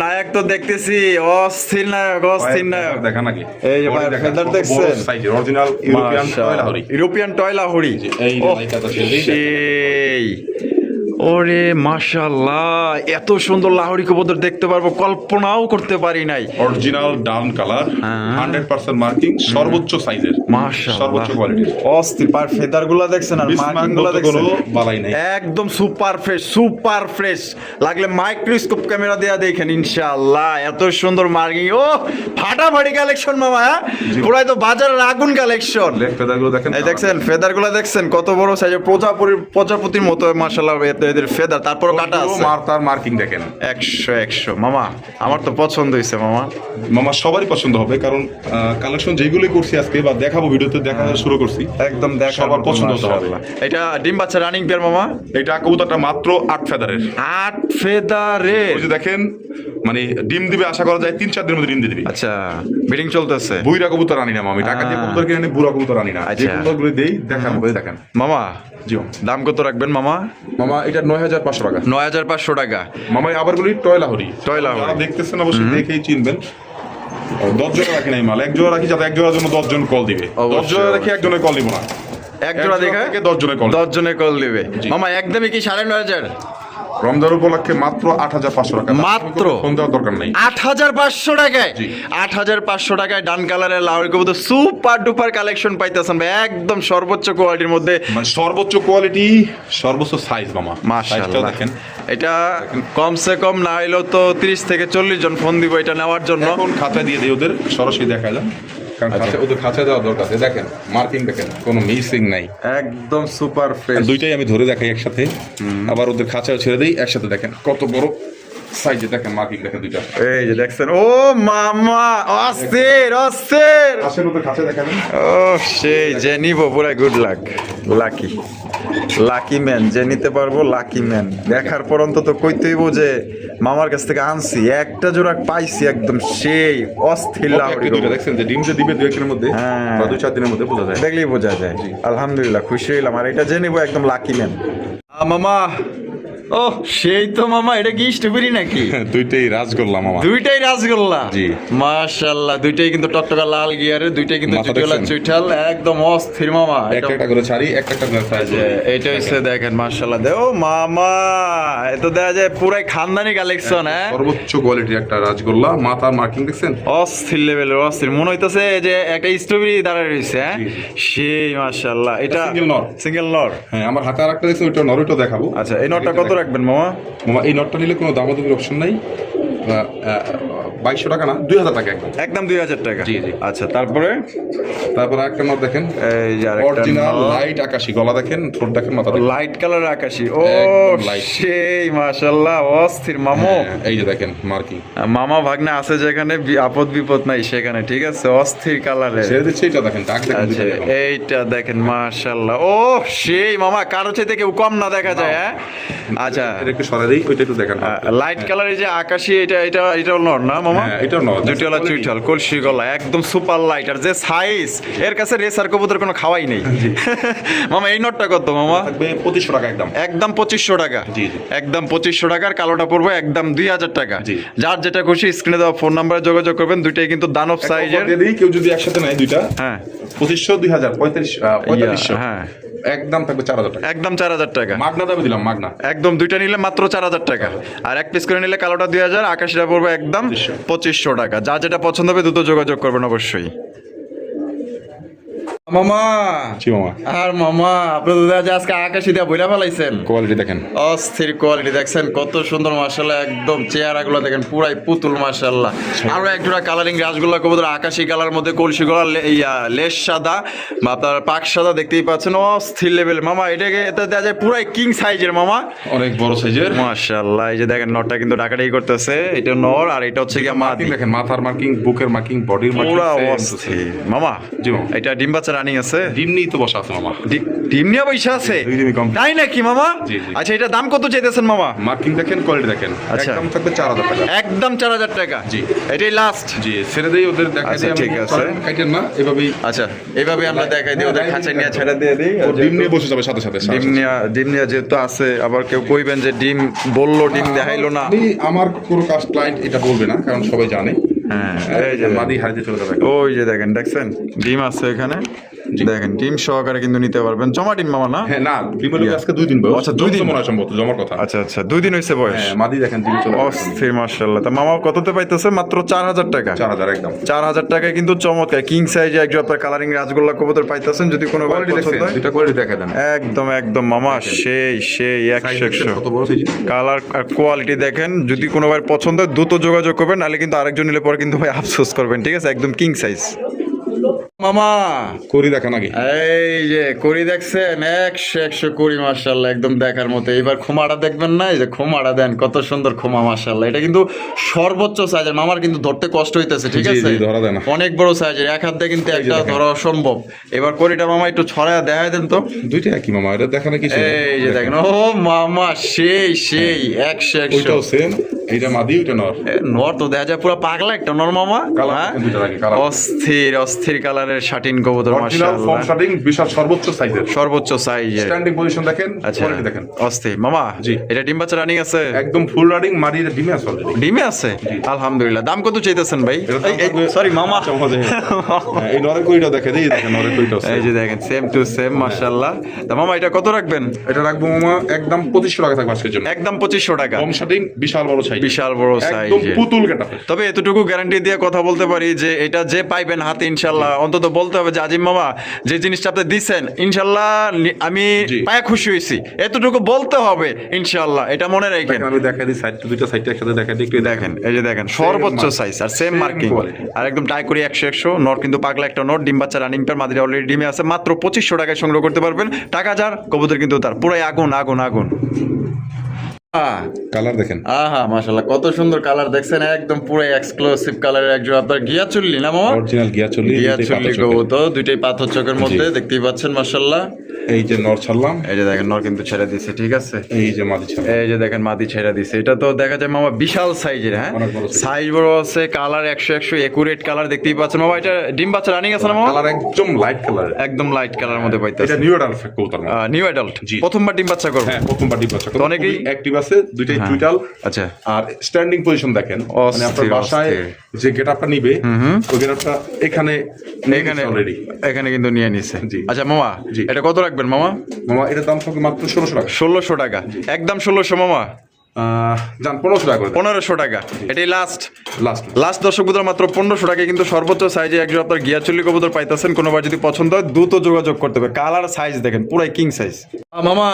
নায়ক তো দেখতেছি, অস্থির নায়ক, অস্থির নায়ক দেখেন আগে। এই যে ভাই ফেদার দেখছেন, সাইজের original European toy Lahori. European toy Lahori. এই লাইকাটা সেই ওরে মাশাআল্লাহ, এত সুন্দর লাহোরি কবুতর দেখতে পারবো কল্পনাও করতে পারি নাই। অরিজিনাল ডাউন কালার, 100% মার্কিং, সর্বোচ্চ সাইজের, মাশাআল্লাহ সর্বোচ্চ কোয়ালিটির। অস্থির। পার ফেদার গুলা দেখছেন আর মার্কিং গুলা দেখছেন, বালাই নাই, একদম সুপার ফ্রেশ, সুপার ফ্রেশ। লাগলে মাইক্রোস্কোপ ক্যামেরা দেয়া দেখেন ইনশাআল্লাহ, এত সুন্দর মার্কিং। ও ফাটাফাটি কালেকশন মামা, পুরাই তো বাজারের আগুন কালেকশন। লেগ ফেদারগুলো দেখেন, এই দেখছেন ফেদার গুলা দেখছেন কত বড় সাইজের, প্রজাপতির মতো মাশাআল্লাহ এদের ফেদার। তারপর কাটা আছে, তার মার্কিং দেখেন 100 মামা। আমার তো পছন্দ হইছে মামা। মামা সবারই পছন্দ হবে, কারণ কালেকশন যেগুলো করছি আজকে বা দেখাবো, ভিডিওতে দেখা শুরু করছি, একদম দেখা সবার পছন্দ হতে হবে। এটা ডিম বাচ্চা রানিং পেয়ার মামা? এটা কবুতরটা মাত্র 8 ফেদারের। 8 ফেদারের? ওই যে দেখেন, মানে ডিম দিবে আশা করা যায় 3-4 দিনের মধ্যে ডিম দিয়ে দিবে। আচ্ছা, ব্রিডিং চলতেছে। বুইরা কবুতর আনি না আমি, টাকা দিয়ে কবুতর কিনে আনি, বুড়া কবুতর আনি না। যে আচ্ছা। কবুতরগুলো দেই দেখার মধ্যে দেখেন মামা। জি দাম কত রাখবেন মামা? মামা এটা 9,500 টাকা। 9,500 টাকা। মামা আবার বলি টয় লাহোরি। টয় লাহোরি। যারা দেখতেছেন অবশ্যই দেখেই চিনবেন। 10 জোড়া রাখি নাই মাল, 1 জোড়া রাখি, যাতে 1 জোড়ার জন্য 10 জন কল দিবে। 10 জোড়া রাখি, 1 জনের কল দিব না। এক জোড়া দেখে 10 জনের কল। 10 জনের কল দিবে। মামা একদমই কি 9,500? রমজান উপলক্ষে মাত্র 8,500 টাকা। মাত্র ফোন দেওয়ার দরকার নেই। 8,500 টাকায়, জি। 8,500 টাকায় ডান কালারের লাউয়ের কবুতর সুপার ডুপার কালেকশন পাইতেছেন ভাই, একদম সর্বোচ্চ কোয়ালিটির মধ্যে। মানে সর্বোচ্চ কোয়ালিটি, সর্বোচ্চ সাইজ মামা। সাইজটা মাশাআল্লাহ দেখেন। এটা কমসে কম না হইলেও তো 30 থেকে 40 জন ফোন দিব এটা নেওয়ার জন্য। এখন খাঁচা দিয়ে দিই ওদের, সরাসরি দেখা যায়, কারণ আচ্ছা। ওদের খাঁচা দেওয়ার দরকার আছে। দেখেন মার্কিং, দেখেন কোনো মিসিং নাই, একদম সুপার ফ্রেশ। দুইটাই আমি ধরে দেখাই একসাথে, আবার ওদের খাঁচাও ছেড়ে দিই একসাথে। দেখেন কত বড় সাইজে, দেখেন মার্কিং, দেখেন দুইটা। এই যে দেখছেন, ও মামা অস্থির অস্থির। আসেন ওদের খাঁচা দেখাবেন। ও সেই যে নিব পুরা good luck, lucky lucky man, যে নিতে পারবো লাকি ম্যান। দেখার পর অন্তত কইতেইব যে মামার কাছ থেকে আনছি, একটা জোড়া পাইছি একদম সেই অস্থির লাউড়ি। দুইটা দেখছেন যে ডিম যে দিবে 2-1 মধ্যে হ্যাঁ। বা 2-4 দিনের মধ্যে বোঝা যায়। দেখলেই বোঝা যায়। আলহামদুলিল্লাহ খুশি হইলাম, আর এটা যে নিব একদম লাকি ম্যান। মামা ও সেই তো মামা, এটা কি স্ট্রবেরি নাকি? দুইটাই রাজগোল্লা মামা। দুইটাই রাসগোল্লা। জি। মাশাআল্লাহ, দুইটাই কিন্তু টকটকা লাল গিয়ারে, দুইটাই কিন্তু মাথা জুটিওয়ালা দেখছেন? চুইঠাল, একদম অস্থির মামা। একটা একটা করে ছাড়ি, একটা একটা করে সাইজ। এইটা হচ্ছে দেখেন মাশাআল্লাহ, ও মামা এত দেখা যায় পুরাই খানদানি কালেকশন। হ্যাঁ, সর্বোচ্চ কোয়ালিটির একটা রাজগোল্লা, মাথার মার্কিং দেখছেন? অস্থির লেভেলের অস্থির, মনে হইতেছে যে একটা স্ট্রবেরি দাঁড়ায় রয়েছে। হ্যাঁ, জি। সেই মাশাআল্লাহ। এটা সিঙ্গেল নর। সিঙ্গেল নর। হ্যাঁ, আমার হাতে আরেকটা দেখছেন, ওইটা নর, ওইটা দেখাবো। আচ্ছা, এই নটটা কত রাখবেন মামা? মামা এই নটটা নিলে কোনো দামাদামির অপশন নাই। 2200 টাকা না, 2000 টাকা একদম। একদম 2000 টাকা। জি, জি। আচ্ছা, তারপরে তারপর একটা নট দেখেন, এই যে আরেকটা অরিজিনাল লাইট আকাশি, গলা দেখেন, ঠোঁট দেখেন, মাথা দেখেন। লাইট কালার আকাশি। ও একদম light। সেই মাশাআল্লাহ অস্থির মামু। হ্যাঁ, এই যে দেখেন মার্কিং। মামা ভাগ্নে আছে যেখানে আপদ বিপদ নাই সেখানে, ঠিক আছে, অস্থির কালারের। ছেড়ে দিচ্ছে, এটা দেখেন, দাগ দেখেন, আচ্ছা, দুইটা দেখেন। এইটা দেখেন মাশাআল্লাহ। ও সেই মামা, কারো চাইতে কেউ কম না দেখা যায়। হ্যাঁ, আচ্ছা, এটা একটু সরাই দিই, ওইটা একটু দেখেন। লাইট কালারের যে আকাশি, এটা নর না মামা? হ্যাঁ, এটাও নর। জুটিওয়ালা চুইঠাল, কলসি গলা, একদম সুপার লাইট, আর যে সাইজ এর কাছে রেসার কবুতর কোনো খাওয়াই নেই। মামা এই নটটা কত মামা? থাকবে 2500 টাকা একদম। একদম 2500 টাকা। জি, জি। একদম 2500 টাকার কালোটা পড়বে একদম 2000 টাকা। জি। যার যেটা খুশি স্ক্রিনে দেওয়া ফোন নাম্বারে যোগাযোগ করবেন। দুইটাই কিন্তু দানব সাইজের। দিয়ে দিই, কেউ যদি একসাথে নেয় দুইটা, হ্যাঁ 2500, 2000, 4500, হ্যাঁ, একদম থাকবে 4000 টাকা। একদম 4000 টাকা। মাগনা দামে দিলাম, মাগনা। একদম দুইটা নিলে মাত্র 4000 টাকা, আর এক পিস করে নিলে কালোটা 2000, আকাশিটা পড়বে একদম 2500 টাকা। যা যেটা পছন্দ হবে দ্রুত যোগাযোগ করবেন অবশ্যই। মামা জি মামা, আর মামা, আপনি তো দেখা যায় আজকে আকাশি দিয়ে বইলা ফেলাইছেন। কোয়ালিটি দেখেন। অস্থির কোয়ালিটি দেখছেন, কত সুন্দর মাশাআল্লাহ, একদম চেহারাগুলো দেখেন পুরাই পুতুল মাশাআল্লাহ। আরো এক জোড়া কালারিং রাসগোল্লা কবুতর, আকাশি কালার মধ্যে কলসি গলা, লেস সাদা বা আপনার পাক সাদা, দেখতেই পাচ্ছেন অস্থির লেভেল। মামা এটাকে এটা দেখা যায় পুরাই কিং সাইজের মামা, অনেক বড় সাইজের মাশাআল্লাহ। এই যে দেখেন নটটা কিন্তু ডাকাডাকি করতেছে, এটা নর আর এটা হচ্ছে গিয়া মাদি। দেখেন, মাথার মার্কিং, বুকের মার্কিং, বডির মার্কিং, পুরা অস্থির মামা। জি মামা। এটা ডিম বাচ্চা রানিং আছে? ডিম নিয়ে তো বসা আছে মামা। ডিম নিয়ে পয়সা আছে? দুই ডিমই কম। তাই নাকি মামা? জি, জি। আচ্ছা, এটা দাম কত চাইতেছেন মামা? মার্কিং দেখেন, কোয়ালিটি দেখেন, আচ্ছা। একদম থাকবে 4000 টাকা। একদম 4000 টাকা। জি। এটাই লাস্ট। জি, ছেড়ে দেই ওদের, দেখা আচ্ছা, দিই। ঠিক আছে। কাটেন না, এভাবেই আচ্ছা, এইভাবে আমরা দেখাই দিই, ওদের হ্যাঁ, খাঁচা ডিম নিয়ে নিয়ে ছেড়ে দিয়ে দিই। ও ডিম নিয়ে বসে যাবে সাথে সাথে। ডিম নিয়ে যেহেতু আছে, আবার কেউ কইবেন যে ডিম বললো, ডিম দেখাইলো না। আমার কোনো কাস্ট ক্লায়েন্ট এটা বলবে না, কারণ সবাই জানে। হ্যাঁ, এই যে মাদি হারিয়ে চলে যাবে। ওই যে দেখেন, দেখছেন ডিম আছে এখানে, দেখেন ডিম সহকারে কিন্তু নিতে পারবেন। জমা ডিম মামা না? হ্যাঁ, না, ডিমের লোক আজকে 2 দিন বয়স। আচ্ছা, 2 দিন মনে হয় সম্ভবত, জমার কথা। আচ্ছা আচ্ছা, 2 দিন হয়েছে বয়স। হ্যাঁ, মাদি দেখেন ডিম চলে আসছে। অস্থির মাশাআল্লাহ। তা মামা কততে পাইতেছে? মাত্র 4000 টাকা। 4000 একদম। 4000 টাকায় কিন্তু চমৎকার কিং সাইজে একজন আপনার কালারিং রাজগোল্লা কবুতর পাইতেছেন। যদি কোনো কোয়ালিটি দেখছেন, দুইটা কোয়ালিটি দেখা দেন। একদম একদম মামা, সেই 100 কত বড় সাইজ। কালার আর কোয়ালিটি দেখেন। যদি কোনো ভাই পছন্দ হয় দ্রুত যোগাযোগ করবেন, নাহলে কিন্তু আরেকজন নিলে পরে কিন্তু ভাই আফসোস করবেন, ঠিক আছে? একদম কিং সাইজ মামা। করি দেখান আগে। এই যে করি দেখছেন, 100 করি মাশাআল্লাহ, একদম দেখার মতো। এবার খোমাটা দেখবেন না, এই যে খোমাটা দেন, কত সুন্দর খোমা মাশাআল্লাহ। এটা কিন্তু সর্বোচ্চ সাইজের, মামার কিন্তু ধরতে কষ্ট হইতেছে, ঠিক জি, আছে? জি, ধরা দেয় না। অনেক বড় সাইজের, এক হাত দিয়ে কিন্তু একটা ধরা অসম্ভব। এবার করিটা মামা একটু ছড়ায় দেখাই দেন তো। দুইটা একই মামা, এটা দেখানো কিছু না। এই যে দেখেন, ও মামা সেই 100 ওইটাও সেম, এইটা মাদি, ওইটা নর। নর তো দেখা যায় পুরো পাগলা একটা নর মামা। কালার হ্যাঁ? দুইটা লাগে, কালার অস্থির অস্থির কালারের শাটিন কবুতর অরিজিনাল ফর্ম মাশাআল্লাহ, শাটিং, বিশাল সর্বোচ্চ সাইজের, সর্বোচ্চ সাইজের। স্ট্যান্ডিং পজিশন দেখেন, আচ্ছা কোয়ালিটি দেখেন, অস্থির মামা। জি। এটা ডিম বাচ্চা রানিং আছে? একদম ফুল রানিং, মাদির ডিমে আছে অলরেডি। ডিমে আছে, আলহামদুলিল্লাহ। দাম কত চাইতেছেন ভাই? এটা সরি মামা, এই নরের কইটা দেখে দিই, দেখেন নরের কইটা আছে। এই যে দেখেন সেম টু সেম মাশাআল্লাহ। তা মামা এটা কত রাখবেন? এটা রাখবো মামা একদম 2500 টাকা থাকবে আজকের জন্য। একদম 2500 টাকা। ফর্ম শাটিং, বিশাল বড় সাইজ, বিশাল বড় একদম সাইজের। পুতুল গেটাপে। তবে এতটুকু গ্যারান্টি দিয়ে কথা বলতে পারি যে এটা যে পাইবেন হাতে ইনশাল্লাহ, অন্তত বলতে হবে যে আজিম মামা যে জিনিসটা আপনি দিচ্ছেন ইনশাল্লাহ আমি জি। পায়ে খুশি হয়েছি, এতটুকু বলতে হবে ইনশাল্লাহ, এটা মনে রাখেন। দেখেন আমি দেখাই দিই সাইড, দুইটা সাইডটা একসাথে দেখাই দিই, একটু দেখেন এই যে দেখেন সর্বোচ্চ mark, সাইজ আর সেম same মার্কিং quality। আর একদম টাই করি 100 নর কিন্তু পাগলা একটা নর, ডিম বাচ্চা রানিং পেয়ার, মাদিরা অলরেডি ডিমে আছে। মাত্র 2500 টাকায় সংগ্রহ করতে পারবেন। টাকা যার, কবুতর কিন্তু তার, পুরাই আগুন আগুন আগুন। কালার দেখেন, আহা মাশাআল্লাহ, কত সুন্দর কালার দেখছেন, একদম পুরো এক্সক্লুসিভ কালারের একজন আপনার গিয়া চুল্লি না মামা? অরিজিনাল গিয়া চল্লি, গিয়া চুল্লি কবুতর, দুইটাই পাথর চোখের মধ্যে, জি। দেখতেই পাচ্ছেন মাশাআল্লাহ। এই যে নর ছাড়লাম, এই যে দেখেন নর কিন্তু ছেড়ে দিছে, ঠিক আছে। এই যে মাদি ছাড়লাম, এই যে দেখেন মাদি ছেড়ে দিছে। এটা তো দেখা যায় মামা বিশাল সাইজের, হ্যাঁ অনেক বড় size। সাইজ বড় আছে, কালার 100 একুরেট কালার, দেখতেই পাচ্ছেন মামা। এটা ডিম বাচ্চা রানিং আছে না মামা? কালার একদম লাইট কালার, একদম লাইট কালার মধ্যে এটা পাইতেছে। নিউ অ্যাডাল্ট কবুতর না? নিউ অ্যাডাল্ট, জি। প্রথমবার ডিম বাচ্চা করবে। হ্যাঁ, প্রথমবার ডিম বাচ্চা তো অনেকেই অ্যাক্টিভ আছে, দুইটাই হ্যাঁ। টুইটাল। আচ্ছা আর স্ট্যান্ডিং পজিশন দেখেন, মানে আপনার অস্থির, বাসায় অস্থির। যে গেটআপটা নিবে, ওই গেটআপটা এখানে এখানে অলরেডি। এখানে কিন্তু নিয়ে নিছে। জি। আচ্ছা মামা, জি। এটা কত রাখবেন মামা? মামা এটার দাম থাকবে মাত্র 1600 টাকা। 1600 টাকা, একদম 1600 মামা। জান 1500 টাকা করে দেন। 1500 টাকা, এটাই লাস্ট। লাস্ট লাস্ট দর্শক বন্ধুরা, মাত্র 1500 টাকায় কিন্তু সর্বোচ্চ সাইজে একজন আপনার গিয়াচল্লি কবুতর পাইতেছেন। কোনোবার যদি পছন্দ হয় দ্রুত যোগাযোগ করতে হবে। কালার সাইজ দেখেন পুরাই কিং সাইজ মামা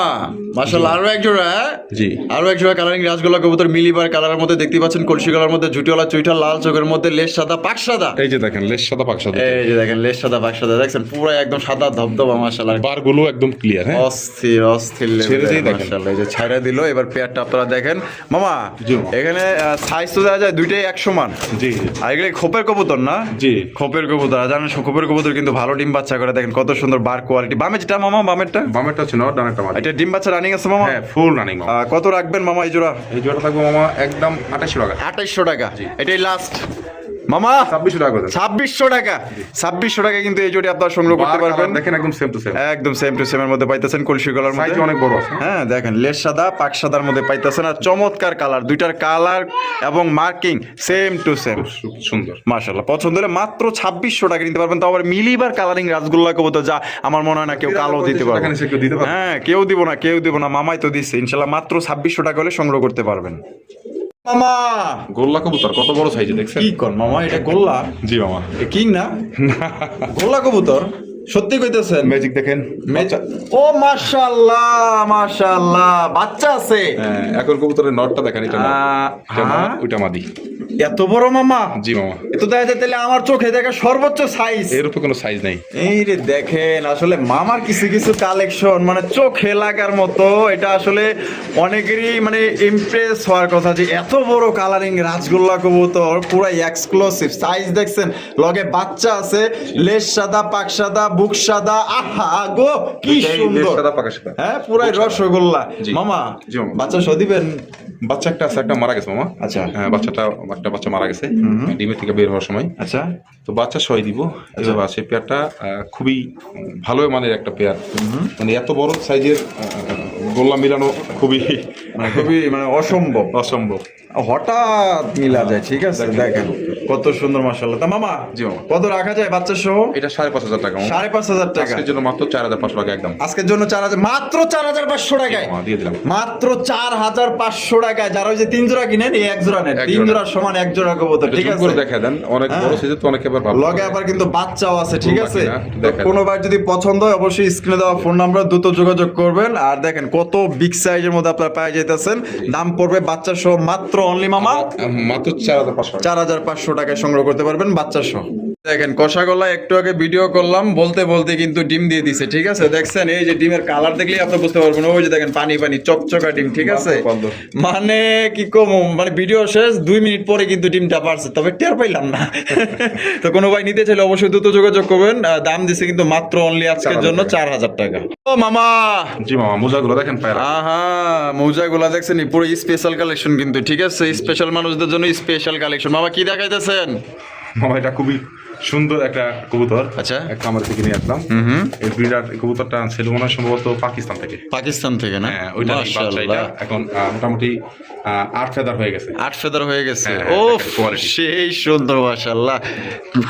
মাশাআল্লাহ। আরো এক জোড়া, হ্যাঁ? জি। আরো এক জোড়া কালারিং রাজগোল্লা কবুতর, মিলিবার কালারের মধ্যে দেখতে পাচ্ছেন, কলসি কালার মধ্যে, জুটিওয়ালা চুইটা, লাল চোখের মধ্যে, লেজ সাদা পাক সাদা। এই যে দেখেন লেস সাদা পাক সাদা, এই যে দেখেন লেজ সাদা পাক সাদা, দেখছেন পুরো একদম সাদা ধবধবা মাশাআল্লাহ। বারগুলো একদম ক্লিয়ার। হ্যাঁ, অস্থির অস্থির ছেড়ে লেভেলের দিয়ে দেখেন। মাশাআল্লাহ। এই যে ছাইরা দিল, এবার পেয়ারটা আপনারা দেখেন মামা। জি মামা। এখানে সাইজ তো দেখা যায় দুইটাই এক সমান। জি আর এগুলো খোপের কবুতর না? জি। খোপের কবুতর, আর জানেন খোপের কবুতর কিন্তু ভালো ডিম বাচ্চা করে। দেখেন কত সুন্দর বার কোয়ালিটি। বামে যেটা মামা, বামেরটা বামেরটা হচ্ছে নর, ডানেরটা মাদি। এটা ডিম বাচ্চা রানিং আছে মামা? হ্যাঁ, ফুল রানিং মামা। কত রাখবেন মামা এই জোড়া? এই জোড়া থাকবে মামা একদম 2800 টাকা। 2800 টাকা, এটাই লাস্ট মামা। 2600 টাকা করে দেন। 2600 টাকা, 2600 টাকা কিন্তু এই জোড়ি আপনারা সংগ্রহ করতে বার পারবেন। কালার দেখেন একদম সেম টু সেম, একদম সেম টু সেম এর মধ্যে পাইতেছেন, কলসি কালার সাইজ মধ্যে। অনেক বড় আছে। হ্যাঁ দেখেন লেস সাদা পাক সাদার মধ্যে পাইতেছেন, আর চমৎকার কালার, দুইটার কালার এবং মার্কিং সেম টু সেম। সুন্দর মাশাআল্লাহ, পছন্দ হলে মাত্র 2600 টাকা নিতে পারবেন। তাও আবার মিলিবার কালারিং রাসগোল্লা কবুতর, যা আমার মনে হয় না কেউ কালো দিতে পারবে। টাকা নিচে কেউ দিতে পারবে? হ্যাঁ, কেউ দিব না, মামাই তো দিচ্ছে। ইনশাআল্লাহ মাত্র 2600 টাকা হলে সংগ্রহ করতে পারবেন। মামা গোল্লা কবুতর কত বড় সাইজে দেখছেন? কি কোন মামা, এটা গোল্লা? জি মামা। কিং না? গোল্লা কবুতর সত্যি কইতেছেন? ম্যাজিক দেখেন, ও মাশাআল্লাহ মাশাআল্লাহ, বাচ্চা আছে। হ্যাঁ, এখন কবুতরের নটটা দেখেন, এটা নর, এটা নর, হ্যাঁ? ওইটা মাদি। এত বড় মামা? জি মামা। এত দেখা যায় তাহলে আমার চোখে দেখা সর্বোচ্চ সাইজ। এর উপর কোনো সাইজ নাই। এই রে দেখেন, আসলে মামার কিছু কিছু কালেকশন মানে চোখে লাগার মতো। এটা আসলে অনেকেরই মানে ইমপ্রেস হওয়ার কথা যে এত বড় কালারিং রাজগোল্লা কবুতর, পুরাই এক্সক্লুসিভ সাইজ দেখছেন, লগে বাচ্চা আছে, লেজ সাদা পাক সাদা, বুক সাদা, আহা গো কি সুন্দর। সাদা পাকা সাদা। হ্যাঁ, পুরাই রসগোল্লা। জি। মামা জি মামা। বাচ্চা সহ দিবেন? বাচ্চা একটা আছে, একটা মারা গেছে মামা। আচ্ছা। হ্যাঁ, একটা বাচ্চা মারা গেছে ডিমের থেকে বের হওয়ার সময়। আচ্ছা, তো বাচ্চা সই দিব। এবার সেই পেয়ারটা খুবই ভালো মানের একটা পেয়ার, মানে এত বড় সাইজের গোল্লা মিলানো খুবই মানে খুবই মানে অসম্ভব, অসম্ভব। হঠাৎ মিলা যায়। ঠিক আছে, দেখেন কত সুন্দর মাশাআল্লাহ। তা মামা জি মামা। কত রাখা যায় বাচ্চা সহ? এটা 5500 টাকা মামা। 5500 টাকা আজকের জন্য মাত্র 4500 টাকা একদম। আজকের জন্য 4000, মাত্র 4500 টাকায় মামা দিয়ে দিলাম। মাত্র 4500 টাকায়। যারা ওই যে 3 জোড়া কিনেন, এই এক জোড়া নেন, এক 3 জোড়া। জোড়ার সমান এক জোড়া কবুতর। ঠিক জুম আছে, করে দেখা দেন, অনেক বড় সাইজের তো অনেকে আবার ভালো লগে আবার কিন্তু বাচ্চাও আছে। ঠিক আছে, বাকি না, তো দেখেন। কোনো ভাই যদি পছন্দ হয় অবশ্যই স্ক্রিনে দেওয়া ফোন নাম্বার দ্রুত যোগাযোগ করবেন। আর দেখেন কত বিগ সাইজের মধ্যে আপনারা পেয়ে যাইতেছেন। দাম পড়বে বাচ্চা সহ মাত্র অনলি মামা মাত্র 4500 টাকা। 4500 টাকায় সংগ্রহ করতে পারবেন বাচ্চা সহ। দেখেন কষা গলা একটু আগে ভিডিও করলাম, বলতে বলতে কিন্তু ডিম দিয়ে দিছে, ঠিক আছে? দেখছেন এই যে ডিমের কালার দেখলেই আপনি বুঝতে পারবেন, ওই যে দেখেন পানি পানি চকচকা ডিম, ঠিক আছে? মানে কি কম, মানে ভিডিও শেষ 2 মিনিট পরে কিন্তু ডিমটা পারছে, তবে টের পাইলাম না। তো কোনো ভাই নিতে চাইলে অবশ্যই দ্রুত যোগাযোগ করবেন। দাম দিছে কিন্তু মাত্র অনলি আজকের জন্য 4000 টাকা। ও মামা, জি মামা, মোজাগুলো দেখেন পায়রা। আহা, মৌজাগুলা দেখছেন পুরো স্পেশাল কালেকশন কিন্তু, ঠিক আছে? স্পেশাল মানুষদের জন্য স্পেশাল কালেকশন। মামা কি দেখাইতেছেন? মামা এটা খুবই সুন্দর একটা কবুতর, আচ্ছা। একটা আমার থেকে নিয়ে আসলাম। এই ব্রিডার কবুতরটা ছিল মনে হয় সম্ভবত পাকিস্তান থেকে। পাকিস্তান থেকে না? হ্যাঁ, ওইটা বাচ্চা, এটা এখন মোটামুটি 8 ফেদার হয়ে গেছে। 8 ফেদার হয়ে গেছে। হ্যাঁ, ও দেখেন quality। সেই সুন্দর, মাশাআল্লাহ।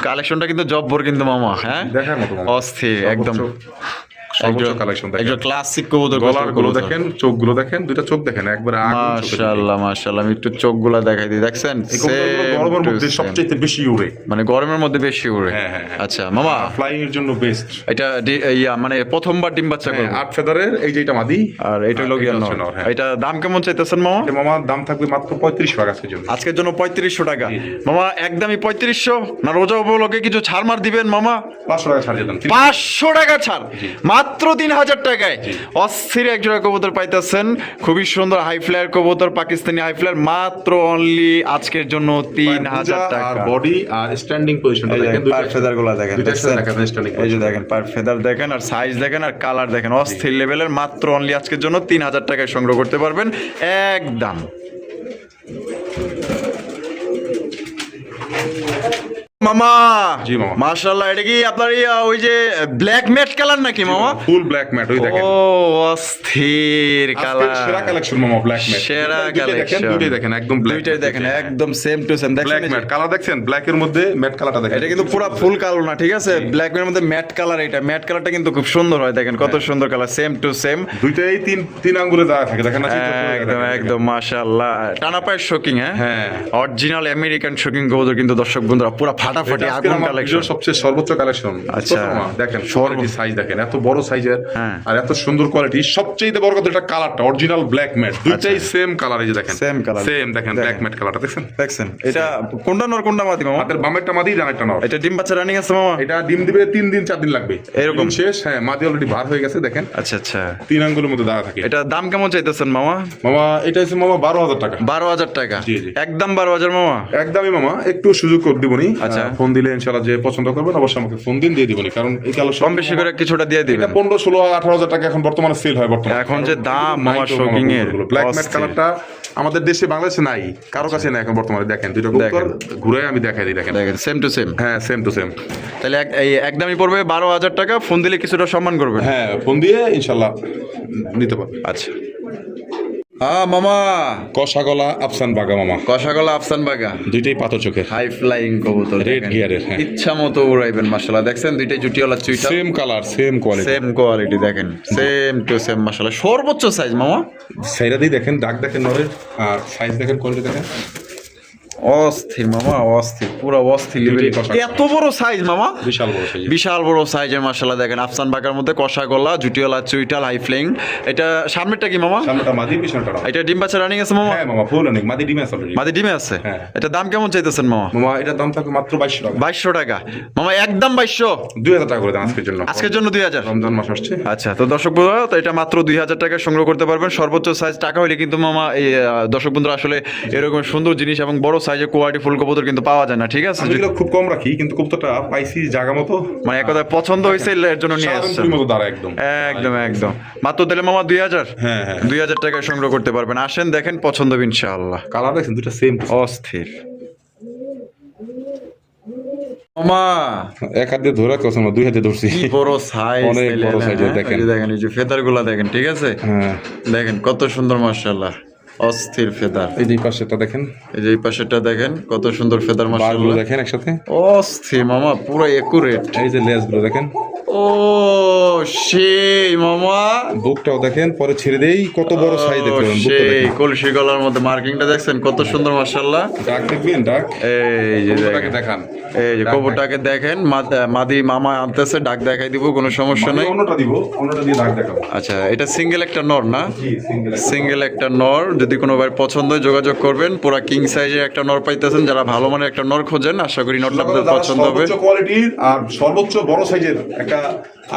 কালেকশনটা কিন্তু জব্বর কিন্তু মামা, হ্যাঁ দেখার মতো মামা। অস্থির একদম। সর্বোচ্চ কালেকশন দেখেন। একদম ক্লাসিক কবুতর। গলার গুলো দেখেন, চোখগুলো দেখেন, দুইটা চোখ দেখেন একবারে আগুন চোখের দিকে। মাশাআল্লাহ মাশাআল্লাহ, আমি একটু চোখগুলা দেখাই দিই, দেখছেন? এই কবুতরগুলো গরমের মধ্যে সবচেয়ে বেশি উড়ে। মানে গরমের মধ্যে বেশি উড়ে। হ্যাঁ, হ্যাঁ, হ্যাঁ। আচ্ছা মামা, ফ্লাইং এর জন্য বেস্ট। এটা মানে প্রথমবার ডিম বাচ্চা করবে। 8 ফেদারের, এই যে এটা মাদি আর এটা হলো গিয়া নর। হ্যাঁ। এটা দাম কেমন চাইতেছেন মামা? এটা মামা দাম থাকবে মাত্র 35 টাকা আজকের জন্য। আজকের জন্য 3500 টাকা। মামা একদমই 3500 না? রোজা উপলক্ষে কিছু ছাড় মার দিবেন মামা? 500 টাকা ছাড় দিলাম। 500 টাকা ছাড়, মাত্র 3000 টাকায় অস্থির এক জোড়া কবুতর পাইতেছেন। খুবই সুন্দর হাই ফ্লায়ার কবুতর, পাকিস্তানি হাই ফ্লায়ার, মাত্র অনলি আজকের জন্য 3000 টাকা। আর বডি আর স্ট্যান্ডিং পজিশনটা দেখেন, পার ফেদার গুলা দেখেন, দুইটা দেখছেন? দেখেন স্ট্যান্ডিং। এই যে দেখেন পার ফেদার দেখেন, আর সাইজ দেখেন, আর কালার দেখেন, অস্থির লেভেলের। মাত্র অনলি আজকের জন্য 3000 টাকায় সংগ্রহ করতে পারবেন একদম। মামা, জি মামা। মাশাআল্লাহ, এটা কি আপনার ওই যে ব্ল্যাক ম্যাট কালার নাকি মামা? ফুল ব্ল্যাক ম্যাট, ওই দেখেন। ও অস্থির কালার, আজকের সেরা কালেকশন মামা, ব্ল্যাক ম্যাট। সেরা কালেকশন। দুইটাই দেখেন একদম ব্ল্যাক। দুইটাই দেখেন একদম same to same. Black matte colour দেখছেন, ব্ল্যাক এর মধ্যে ম্যাট কালারটা দেখেন। এটা কিন্তু পুরো ফুল কালো না, ঠিক আছে? ব্ল্যাক এর মধ্যে ম্যাট কালার, এটা ম্যাট কালারটা কিন্তু খুব সুন্দর হয়, দেখেন কত সুন্দর কালার, সেম টু সেম। দুইটাই তিন আঙ্গুলে দাঁড়া থাকে, দেখেন না? একদম একদম মাশাআল্লাহ, টানা পায়ের শোকিং। হ্যাঁ, অরিজিনাল আমেরিকান শোকিং কবুতর কিন্তু দর্শক বন্ধুরা পুরো ফাটাফাটি আগুন কালেকশন। সবচেয়ে সর্বোচ্চ কালেকশন। আচ্ছা। দেখেন কোয়ালিটি, সাইজ দেখেন, এত বড় সাইজের হ্যাঁ। আর এত সুন্দর কোয়ালিটি। সবচেয়ে বড় কথা এটা কালারটা অরিজিনাল ব্ল্যাক ম্যাট, দুইটাই সেম কালার। এই যে দেখেন সেম কালার, সেম দেখেন ব্ল্যাক ম্যাট কালারটা দেখছেন? দেখছেন? এটা কোনটা নর কোনটা মাদি মামা? আমাদের বামেরটা মাদি, ডানেরটা নর। এটা ডিম বাচ্চা রানিং আছে মামা? এটা ডিম দিবে 3 দিন 4 দিন লাগবে এরকম শেষ। হ্যাঁ, মাদি অলরেডি বার হয়ে গেছে, দেখেন আচ্ছা আচ্ছা। 3 আঙ্গুলের মধ্যে দাঁড়া থাকে। এটা দাম কেমন চাইতেছেন মামা? মামা এটা হচ্ছে মামা 12000 টাকা। 12000 টাকা? জি, জি। একদম 12000 মামা? একদমই মামা, একটু সুযোগ করে দিবনি। আচ্ছা। ফোন দিলে ইনশাআল্লাহ যে পছন্দ করবেন অবশ্যই আমাকে ফোন দিন, দিয়ে দিবনি। কারণ এই কালো কম বেশি করে কিছুটা দিয়ে দিবেন। এটা 15, 16, 18000 টাকা এখন বর্তমানে সেল হয় বর্তমানে। এখন যে দাম মামা শোকিং এর, ব্ল্যাক ম্যাট কালারটা আমাদের দেশে বাংলাদেশে নাই, কারো কাছে নাই এখন বর্তমানে। দেখেন দুটো কবুতর ঘুরে আমি দেখাই দিই, দেখেন দেখেন সেম টু সেম। হ্যাঁ, সেম টু সেম। তাহলে এই একদমই পড়বে 12000 টাকা, ফোন দিলে কিছুটা সম্মান করবেন। হ্যাঁ, ফোন দিয়ে ইনশাআল্লাহ নিতে পারবে। আচ্ছা। মামা, কষা গলা আফসান বাগা মামা, কষা গলা আফসান বাগা, দুইটাই পাথর চোখের হাই ফ্লাইং কবুতর, রেড গিয়ারের। হ্যাঁ, ইচ্ছা মতো উড়াইবেন মাশাআল্লাহ। দেখছেন দুইটাই জুটিওয়ালা চুইটা, same colour same quality, same quality, দেখেন সেম টু সেম মাশাআল্লাহ। সর্বোচ্চ সাইজ মামা? সাইরা দিয়ে দেখেন, দাগ দেখেন নরের, আর সাইজ দেখেন, কোয়ালিটি দেখেন। অস্থির মামা, অস্থির, পুরো অস্থির লেভেল। দুইটাই কষা। এত বড় সাইজ মামা? বিশাল বড় সাইজ, বিশাল বড় সাইজের মাশাআল্লাহ। দেখেন আফসান বাগার মধ্যে কষা গলা, জুটিওয়ালা চুইটাল, হাই ফ্লাইং। এটা সামনেরটা কি মামা? সামনেটা মাদি, পিছনেটা নর। এটা ডিম বাচ্চা রানিং আছে মামা? হ্যাঁ মামা, ফুল অনেক মাদি ডিম আছে অলরেডি। মাদি ডিমে আছে? হ্যাঁ। এটা দাম কেমন চাইতেছেন মামা? মামা এটার দাম থাকবে মাত্র 2200 টাকা। 2200 টাকা মামা? একদম 2200? 2000 টাকা করে দেন আজকের জন্য। আজকের জন্য 2000? রমজান মাস আসছে। আচ্ছা, তো দর্শক বন্ধুরা, তো এটা মাত্র 2000 টাকা সংগ্রহ করতে পারবেন। সর্বোচ্চ সাইজ টাকা হলে কিন্তু মামা এই দর্শক বন্ধুরা আসলে এরকম সুন্দর জিনিস এবং বড় সাইজের কোয়ালিটি ফুল কবুতর কিন্তু পাওয়া যায় না, ঠিক আছে? আমি এগুলো খুব কম রাখি, কিন্তু কবুতরটা পাইছি জায়গা মতো, মানে এক কথায় পছন্দ হয়েছে, এর জন্য নিয়ে আসছেন। সাধারণ মতো দাঁড়া একদম একদম একদম। মাত্র দিলে মামা 2000? হ্যাঁ, হ্যাঁ। 2000 টাকায় সংগ্রহ করতে পারবেন। আসেন দেখেন, পছন্দ হবে ইনশাআল্লাহ। কালার দেখছেন দুটো সেম অস্থির মামা, এক হাত দিয়ে ধরে রাখছো না, 2 হাতে ধরছি। কি বড় সাইজ, অনেক বড় সাইজের, দেখেন। দেখেন এই যে ফেদার গুলা দেখেন, ঠিক আছে? হ্যাঁ, দেখেন কত সুন্দর মাশাআল্লাহ, অস্থির ফেদার। এই যে পাশেটা দেখেন, এই যে এই পাশেটা দেখেন কত সুন্দর ফেদার বারগুলো মাশাআল্লাহ, দেখেন একসাথে। অস্থির মামা, পুরো একুরেট। এই যে লেজগুলো দেখেন, ও সেই মামা, বুকটাও দেখেন, পরে ছেড়ে দেই, কত বড় সাইজ দেখতে পাবেন, বুকটা সেই দেখেন। কলসি গলার মধ্যে মার্কিংটা দেখছেন কত সুন্দর মাশাআল্লাহ। ডাক দেখবেন, ডাক এই যে কবুতরটাকে দেখেন, দেখান। এই যে ডাক কবুতরটাকে দেখেন, মাদি মামা আনতেছে, ডাক দেখাই দিব, কোনো সমস্যা মানে নাই। অন্যটা দিব, অন্যটা দিয়ে ডাক দেখাবো। আচ্ছা, এটা সিঙ্গেল একটা নর না? জি, সিঙ্গেল। সিঙ্গেল একটা নর, যদি কোনো ভাই পছন্দ হয় যোগাযোগ করবেন। পুরা কিং সাইজের একটা নর পাইতেছেন, যারা ভালো মানের একটা নর খোঁজেন আশা করি নরটা আপনাদের পছন্দ হবে। সর্বোচ্চ কোয়ালিটির আর সর্বোচ্চ বড় সাইজের একটা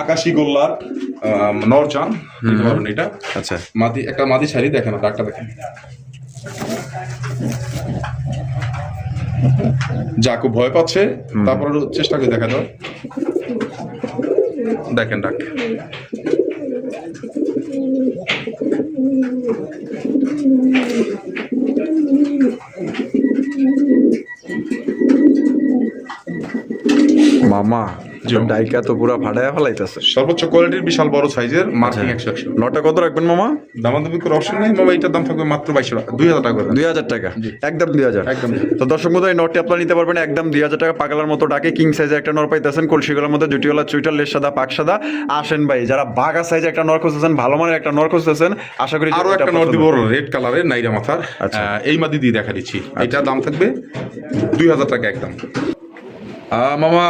আকাশী গোল্লার নর চান, নিতে পারবেন এটা। আচ্ছা, মাদি, একটা মাদি শাড়ি দেখেন, ডাকটা দেখেন। যা খুব ভয় পাচ্ছে, তারপর চেষ্টা করে দেখা যাও। দেখেন ডাক। মামা ডাইকা তো পুরা ফাটায়া ফেলাইতেছে। সর্বোচ্চ কোয়ালিটির বিশাল বড় সাইজের মার্কিং 100। নটা কত রাখবেন মামা? দামাদামি করে অপশন নেই মামা, এটার দাম থাকবে মাত্র 2200 টাকা, 2000 টাকা করে। 2000 টাকা, একদম 2000। একদম। তো দর্শক মধ্যে এই নটটি আপনারা নিতে পারবেন একদম 2000 টাকা। পাগলার মতো ডাকে কিং সাইজের একটা নর পাইতেছেন, কলসিগুলোর মধ্যে জুটিওয়ালা চুইটার, লেস সাদা, পাক সাদা। আসেন ভাই, যারা বাঘা সাইজে একটা নর খুঁজতেছেন, ভালো মানের একটা নর খুঁজতেছেন, আশা করি আরো একটা নর দিব, রেড কালারের নাইরা মাথার। আচ্ছা। এই মাদি দিয়ে দেখা দিচ্ছি, এটার দাম থাকবে 2000 টাকা একদম। মামা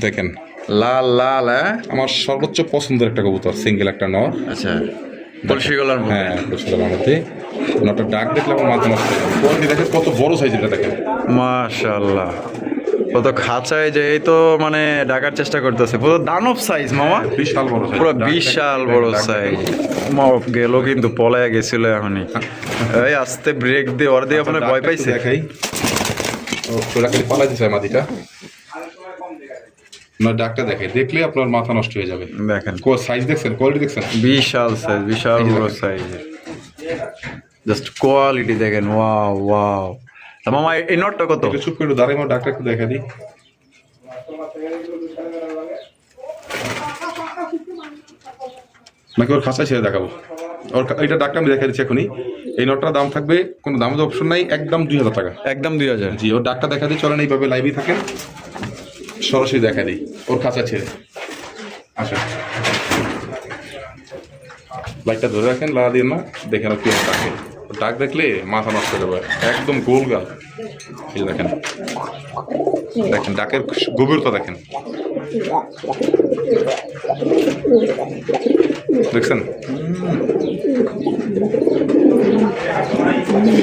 দেখেন, লাল লাল, হ্যাঁ আমার সর্বোচ্চ পছন্দের একটা কবুতর, সিঙ্গেল একটা নর। আচ্ছা, কলসিগুলোর মধ্যে। হ্যাঁ, কলসিগুলোর মধ্যে। নটটা ডাক দেখলে আমার মাথা নষ্ট হয়ে যাবে। কোয়ালিটি দেখেন কত বড় সাইজের, এটা দেখেন মাশাআল্লাহ। ও তো খাঁচায় যে এই তো মানে ডাকার চেষ্টা করতেছে, পুরো দানব সাইজ মামা, বিশাল বড় সাইজ, পুরো বিশাল বড় সাইজ। গেল কিন্তু পলায় গেছিল এখনই। এই আস্তে ব্রেক দিয়ে ওর দিয়ে আপনার ভয় পাইছে। দেখাই, ও তোরা খালি পালাই দিছে মাদিটা। না, ডাকটা দেখে দেখলে আপনার মাথা নষ্ট হয়ে যাবে। দেখেন সাইজ দেখছেন, কোয়ালিটি দেখছেন, বিশাল সাইজ, বিশাল বড় সাইজ, জাস্ট কোয়ালিটি দেখেন, ওয়াও ওয়াও। তা মামা এই নটটা কত? একটু চুপ করে দাঁড়াই, আমার ডাকটা একটু দেখা দিই। নাকি ওর খাঁচা ছেড়ে দেখাবো? ওর এইটা ডাকটা আমি দেখা দিচ্ছি এখনই। এই নটটার দাম থাকবে, কোনো দামের অপশন নাই, একদম 2000 টাকা। একদম 2000। জি, ওর ডাকটা দেখা দিই, চলেন এইভাবে লাইভই থাকেন, সরাসরি দেখা দিই ওর খাঁচা ছেড়ে। আচ্ছা, লাইটটা ধরে রাখেন, লাগা দিয়ে না, দেখেন ও কি ডাকে। ডাক দেখলে মাথা নষ্ট হয়ে যাবে, একদম গোল গাল। এই যে দেখেন, দেখেন ডাকের গভীরতা দেখেন, দেখছেন?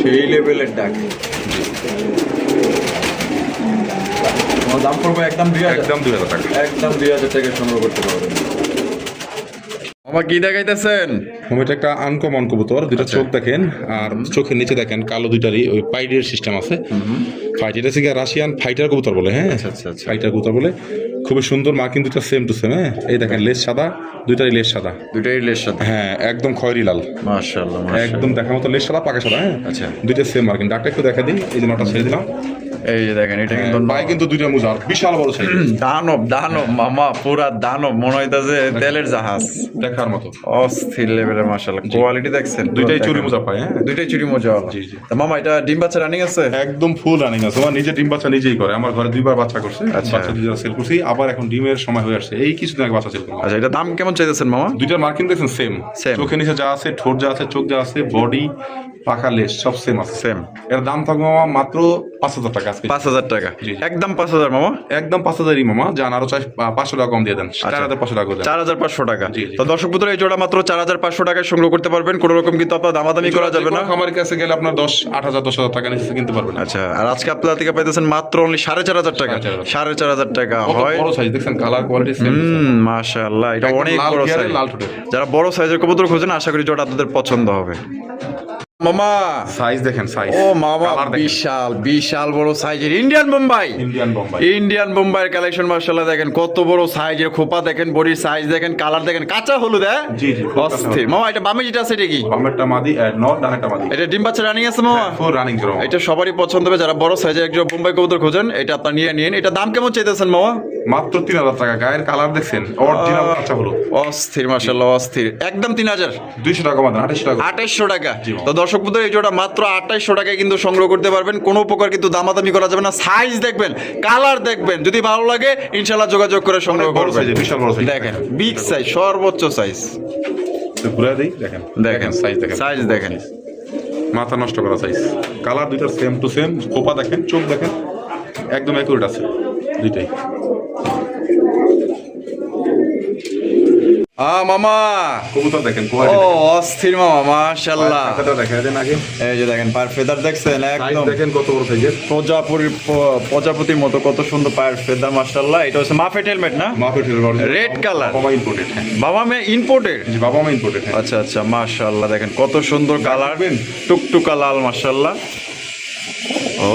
সেই লেভেলের ডাক। দাম পড়বে একদম 2000। একদম 2000 টাকা। একদম 2000 টাকা সংগ্রহ করতে পারবেন। মামা কি দেখাইতেছেন? এটা একটা আনকমন কবুতর, দুটা আচ্ছা। চোখ দেখেন, আর চোখের নিচে দেখেন কালো দুইটারই ওই পাইডের সিস্টেম আছে। ফাইট, এটা থেকে রাশিয়ান ফাইটার কবুতর বলে। হ্যাঁ, আচ্ছা আচ্ছা আচ্ছা। ফাইটার কবুতর বলে, খুবই সুন্দর, মার্কিং দুটা সেম টু সেম। হ্যাঁ, এই দেখেন লেজ সাদা, দুইটারই লেজ সাদা। দুইটাই লেস সাথে। হ্যাঁ, একদম খয়েরি লাল, মাশাআল্লাহ একদম দেখার মতো লেজ সাদা, পাকা সাদা। হ্যাঁ, আচ্ছা। দুইটা সেম মার্কিং। ডাকটা একটু দেখা দিই, এই যে নটা ছেড়ে দিলাম। এই যে দেখেন, এটা কিন্তু পায়ে কিন্তু দুইটা মুজার, বিশাল বড় সাইজ, দানব দানব মামা, পুরা দানব, মনে হইতাছে তেলের জাহাজ, দেখার মতো অস্থির লেভেলের। মাশাআল্লাহ, কোয়ালিটি দেখছেন, দুইটাই পুরো চুরি দেখেন। মোজা পায়। হ্যাঁ, দুইটাই চুরি মজা। জি জি। তা মামা এটা ডিম বাচ্চা রানিং আছে? একদম ফুল রানিং আছে, আমার নিজে ডিম বাচ্চা নিজেই করে। আমার ঘরে দুইবার বাচ্চা করছে, আচ্ছা। বাচ্চা দুইটা সেল করছি, আবার এখন ডিমের সময় হয়ে আসছে, এই কিছুদিন আগে বাচ্চা সেল করলাম। আচ্ছা, এটা দাম কেমন চাইতেছেন মামা? দুইটার মার্কিং দেখছেন সেম, Same. চোখের নিচে যা আছে, ঠোঁট যা আছে, চোখ যা আছে, বডি, পাখা, লেজ সব সেম আছে। সেম। এর দাম থাকবে মামা মাত্র 5000 টাকা আজকে। 5000 টাকা, জি। একদম 5000 মামা। একদম 5000ই মামা, যান আরো চাই 500 টাকা কম দিয়ে দেন, 4500 টাকা করে দেন। 4500 টাকা। জি, জি। তো দর্শক বন্ধুরা, এই জোড়া মাত্র 4500 টাকায় সংগ্রহ করতে পারবেন, কোনো রকম কিন্তু আপনার দামাদামি করা যাবে না। আমার কাছে গেলে আপনার 10,000 টাকা নিচে কিনতে পারবেন। আচ্ছা, আর আজকে আপনার থেকে পাইতেছেন মাত্র অনলি 4500 টাকা। 4500 টাকা কত হয়। বড় সাইজ দেখছেন, কালার কোয়ালিটি সেম। মাশাআল্লাহ, এটা একদম অনেক লাল বড় ঘিয়ারে, সাইজ। লাল ঠোঁটের। যারা বড় সাইজের কবুতর খোঁজেন আশা করি জোড়া আপনাদের পছন্দ হবে। মামা, সাইজ দেখেন, সাইজ, ও মামা, বিশাল বিশাল বড় সাইজের Indian Bombay. Indian Bombay. Indian বোম্বাইয়ের কালেকশন মাশাআল্লাহ, দেখেন কত বড় সাইজের, খোপা দেখেন, বডির সাইজ দেখেন, কালার দেখেন, কাঁচা হলুদ। হ্যাঁ জি, জি, খুব কাঁচা অস্থির। মামা এটা বামে যেটা আছে এটা কি? বামেরটা মাদি, নর, ডানেরটা মাদি। এটা ডিম বাচ্চা রানিং আছে মামা? ফুল রানিং জোড়া। এটা সবারই পছন্দ হবে, যারা বড় সাইজের একজন বোম্বাই কবুতর খোঁজেন এটা আপনার নিয়ে নিন। এটা দাম কেমন চাইতেছেন মামা? মাত্র 3000 টাকা। গায়ের কালার দেখছেন, অরিজিনাল কাঁচা হলো। অস্থির মাশাআল্লাহ, অস্থির, একদম 3000, 200 টাকা মাত্র, 2800 টাকা। 2800 টাকা। জি, মামা। তো দর্শক বন্ধুরা এই জোড়া মাত্র 2800 টাকায় কিন্তু সংগ্রহ করতে পারবেন, কোনো প্রকার কিন্তু দামাদামি করা যাবে না। সাইজ দেখবেন, কালার দেখবেন, যদি ভালো লাগে ইনশাআল্লাহ যোগাযোগ করে সংগ্রহ অনেক বড় করবেন। সাইজে, বিশাল বড় সাইজ। দেখেন বিগ সাইজ, সর্বোচ্চ সাইজ ঘুরে দিই, দেখেন দেখেন, সাইজ দেখেন, সাইজ দেখেন, মাথা নষ্ট করা সাইজ। কালার দুইটা সেম টু সেম, খোপা দেখেন, চোখ দেখেন, একদম অ্যাকুরেট আছে দুইটাই। মামা কবুতর দেখেন, ও অস্থির মামা, মাশাআল্লাহ। কাঁটাটা দেখা দেন আগে, এই যে দেখেন পায়ের ফেদার দেখছেন, সাইজ একদম দেখেন কত বড় সাইজের। প্রজাপতির মতো কত সুন্দর পায়ের ফেদার, মাশাআল্লাহ। এটা হচ্ছে মাফেট হেলমেট না? মাফেট Red color। বাবা ইম্পোর্টেড। হ্যাঁ বাবা মে ইম্পোর্টেড। জি, বাবা মা ইম্পোর্টেড। হ্যাঁ আচ্ছা আচ্ছা, মাশাআল্লাহ, দেখেন কত সুন্দর কালার, টুকটুকা লাল, মাশাআল্লাহ। ও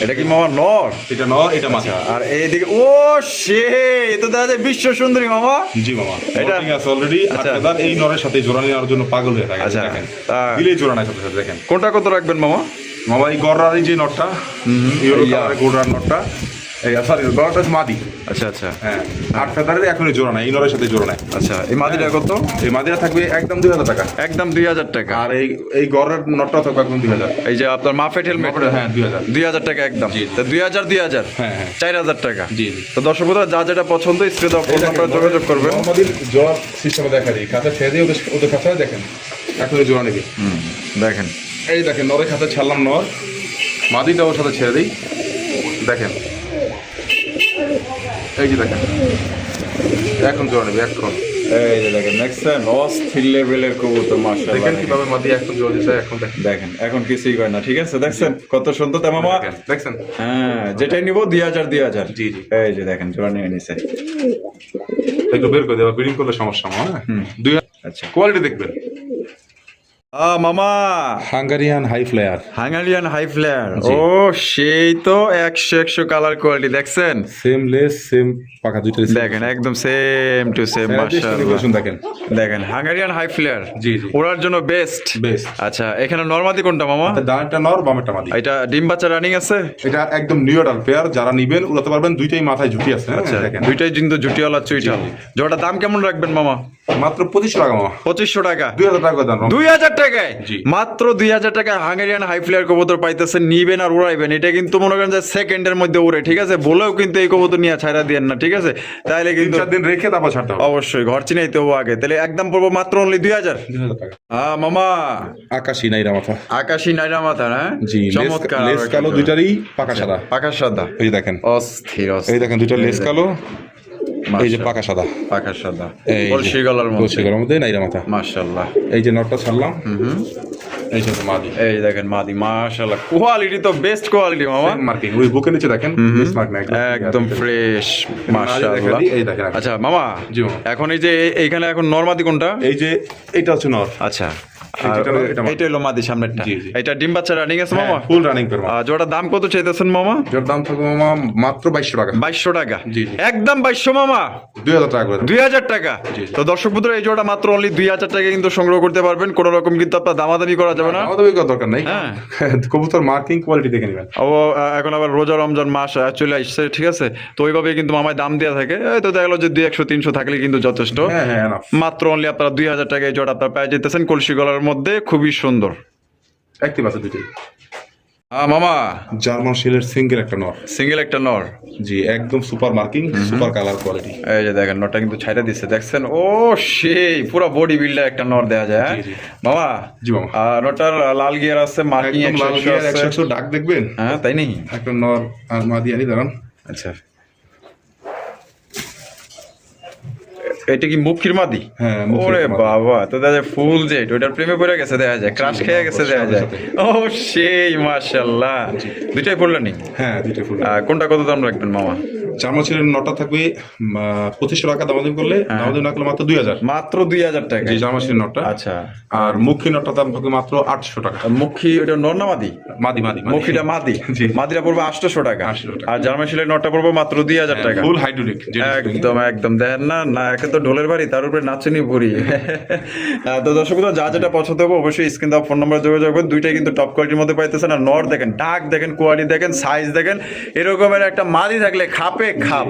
এটা কি মামা নর? এটা ন, এটা মাথা। আর এইদিকে ও সে, এ তো দেখা যায় বিশ্ব সুন্দরী মামা। জি মামা, এটা এটা আছে অলরেডি। আচ্ছা। আর ফেদার এই নরের সাথে জোড়া নেওয়ার জন্য পাগল হয়ে থাকে। আচ্ছা, দেখেন তা- দিলেই জোড়া নাই সাথে সাথে। দেখেন কোনটা কত রাখবেন মামা? মামা, এই গড়ার এই যে নটটা, ইয়েলো ইয়া। কালারের গোড়ার নটটা, এই সরি গড়াটা হচ্ছে মাদি। আচ্ছা আচ্ছা হ্যাঁ, আর ফেদারের এখনই জোড়া নাই, এই নরের সাথে জোড়া নাই। আচ্ছা, এই মাদিটা কত? এই মাদিরা থাকবে একদম 2000 টাকা। একদম 2000 টাকা। আর এই গড়ের নটটা থাকবে একদম 2000। এই যে আপনার মাফেট হেলমেট, হ্যাঁ 2000। 2000 টাকা একদম। জি, জি। তা 2000 হ্যাঁ, হ্যাঁ। 4000 টাকা। জি, জি। তো দর্শক বন্ধুরা যা যেটা পছন্দ স্ক্রিনে দেওয়া ফোন নাম্বারে যোগাযোগ করবেন। আমাদের জোড়া সিস্টেমে দেখা দিই, খাতা ছেড়ে দিয়ে ওদের খাতায় দেখেন এখনই জোড়া নেবে। দেখেন এই দেখেন নরের খাতা ছাড়লাম, নর মাদিটা ওর সাথে ছেড়ে দিই, দেখেন এই যে দেখেন এখন জোড়া নেবে এখন। এই যে দেখেন দেখছেন, অস্থির লেভেলের কবুতর, মাশাআল্লাহ। দেখেন কিভাবে মাদি এখন জোড়া দিচ্ছে, এখন দেখেন দেখেন এখন কিছুই করে না, ঠিক আছে? দেখছেন কত সুন্দর তা মামা। দেখেন, দেখছেন। হ্যাঁ, যেটাই নিব 2000। জি, জি। এই যে দেখেন জোড়া নিয়ে নিছে। একটু বের করে দেওয়া, ব্রিডিং করলে সমস্যা হয়। দুই আচ্ছা কোয়ালিটি দেখবেন। মামা Hungarian high flyer, Hungarian high flyer, জি। ও সেই তো 100 কালার কোয়ালিটি দেখছেন। সেম লেস সেম পাকা দুইটা। দেখেন একদম সেম টু সেম, মাশাআল্লাহ। দেখেন দেখেন হাঙ্গারিয়ান হাই ফ্লেয়ার, জি, জি। ওড়ার জন্য বেস্ট। বেস্ট। আচ্ছা, এখানে নরমাদি কোনটা মামা? ডানটা নর বামেরটা মাদি। এটা ডিম বাচ্চা রানিং আছে? এটা একদম নিউ অ্যাডাল্ট পেয়ার, যারা নিবেন উড়াতে পারবেন, দুইটাই মাথায় ঝুটি আছে। হ্যাঁ, আচ্ছা, দেখেন দুইটাই কিন্তু জুটিওয়ালা চুইটাল। জোড়াটার দাম কেমন রাখবেন মামা? মাত্র 2500 টাকা মামা। 2500 টাকা। 2000 টাকা দাম। 2000 টাকায়? জি। মাত্র 2000 টাকায় হাঙ্গেরিয়ান হাই ফ্লেয়ার কবুতর পাইতেছেন, নিবেন আর উড়াইবেন। এটা কিন্তু মনে করেন যে সেকেন্ডের মধ্যে উড়ে, ঠিক আছে? বলেও কিন্তু এই কবুতর নিয়ে ছাড়া দিয়েন না, ঠিক আছে? তাইলে কিন্তু 3-4 দিন রেখে তারপর ছাড়তে হবে। অবশ্যই ঘর চিনাইতে হবো আগে। তাহলে একদম পড়বো মাত্র অনলি 2000। 2000 টাকা। মামা আকাশি নাইরা মাথা। আকাশি নাইরা মাথা, হ্যাঁ জি, চমৎকার। লেস আরো কালো, একটা দুইটারই পাকা সাদা। পাকা সাদা, এই যে দেখেন, অস্থির এই অস্থির। দেখেন দুইটা লেস কালো, এই যে পাকা সাদা, পাকা সাদা, এই যে কলসি গলার মধ্যে, কলসি গলার মধ্যে নাইরা মাথা। মাশাআল্লাহ। এই যে নটটা ছাড়লাম, এই যে মাদি। এই দেখেন মাদি, মাশাআল্লাহ, কোয়ালিটি তো বেস্ট কোয়ালিটি মামা। মার্কিং ওই বুকের নিচে দেখেন, মিস মার্ক না, একদম ফ্রেশ, মাশাআল্লাহ। এই দেখেন। আচ্ছা মামা, জি মামা। এখন এই যে এইখানে এখন নরমাদি কোনটা? এই যে এটা হচ্ছে নর। আচ্ছা, এই যেটা নর, এটা মাদি। এইটা হলো মাদি সামনেরটা। জি, জি। এটা ডিম বাচ্চা রানিং আছে মামা? ফুল রানিং পেয়ার মামা। জোড়ার দাম কত চাইতেছেন মামা? যার দাম থাকবে মামা মাত্র 2200 টাকা। 2200 টাকা। জি, জি। একদম 2200 মামা। 2000 টাকা করে দেন। 2000 টাকা। জি, জি। তো দর্শক বন্ধুরা এই জোড়া মাত্র অনলি 2000 টাকা কিন্তু সংগ্রহ করতে পারবেন, কোনো রকম কিন্তু আপনার দামাদামি করা যাবে না। আমাদের ওই কথা দরকার নাই। হ্যাঁ। কবুতর মার্কিং কোয়ালিটি দেখে নেবেন। এখন আবার রোজা রমজান মাস চলে আসছে, ঠিক আছে? তো ওইভাবে কিন্তু মামায় দাম দেওয়া থাকে। এই তো দেখা গেলো যে 200-300 থাকলে কিন্তু যথেষ্ট। হ্যাঁ, হ্যাঁ, enough। মাত্র অনলি আপনারা 2000 টাকা এই জোড়া আপনারা পেয়ে যেতেছেন, কলসি গলার মধ্যে, খুবই সুন্দর। অ্যাক্টিভ আছে দুটোই। মামা জার্মান শিলের সিঙ্গেল একটা নর। সিঙ্গেল একটা নর। জি, একদম super marking, super colour quality. এই যে দেখেন নরটা কিন্তু ছাইড়া দিচ্ছে, দেখছেন? ও সেই পুরো বডি বিল্ডার একটা নর দেয়া যায়, হ্যাঁ? জি, জি। মামা, জি মামা। নরটার লাল গিয়ার আছে, মার্কিং একদম লাল 100 গিয়ার, আছে। 100 ডাক দেখবেন। হ্যাঁ, তাই নেই? একটা নর আর মাদি আনি দাঁড়ান। আচ্ছা, এটা কি মুখির মাদি? হ্যাঁ, মুখির ওরে মাদি। বাবা, তো দেখা যায় ফুল জেট, ওইটার প্রেমে পড়ে গেছে দেখা যায়, ক্রাশ খেয়ে গেছে দেখা যায়। ও সেই মাশাআল্লাহ। দুইটাই পড়লেন নি? হ্যাঁ, দুইটা ফুল। কোনটা কত দাম রাখবেন মামা? জার্মান শিলের নটটা থাকবে 2500 টাকা দামাদাম করলে, দামাদাম না করলে মাত্র 2000। মাত্র 2000 টাকা। জি, জার্মান শিলের নটটা। আচ্ছা, আর মুখী নটটা দাম থাকবে মাত্র 800 টাকা। মুখী ওটা নর না মাদি? মাদি, মাদি, মুখিটা মাদি। জি। মাদিটা পড়বে 800 টাকা। 800 টাকা। আর জার্মান শিলের নটটা পড়বে মাত্র 2000 টাকা। ফুল হাইড্রোলিক। একদম একদম দেখেন না, না একে তো তো ঢোলের বাড়ি, তার উপরে নাচনি ভরি। তো দর্শক বন্ধু, যা যেটা পছন্দ হবে অবশ্যই স্ক্রিন দেওয়া ফোন নাম্বার যোগাযোগ করবেন। দুইটাই কিন্তু টপ কোয়ালিটির মধ্যে পাইতেছেন। আর নর দেখেন, ডাক দেখেন, কোয়ালিটি দেখেন, সাইজ দেখেন, এরকমের একটা মাদি থাকলে খাপে খাপ।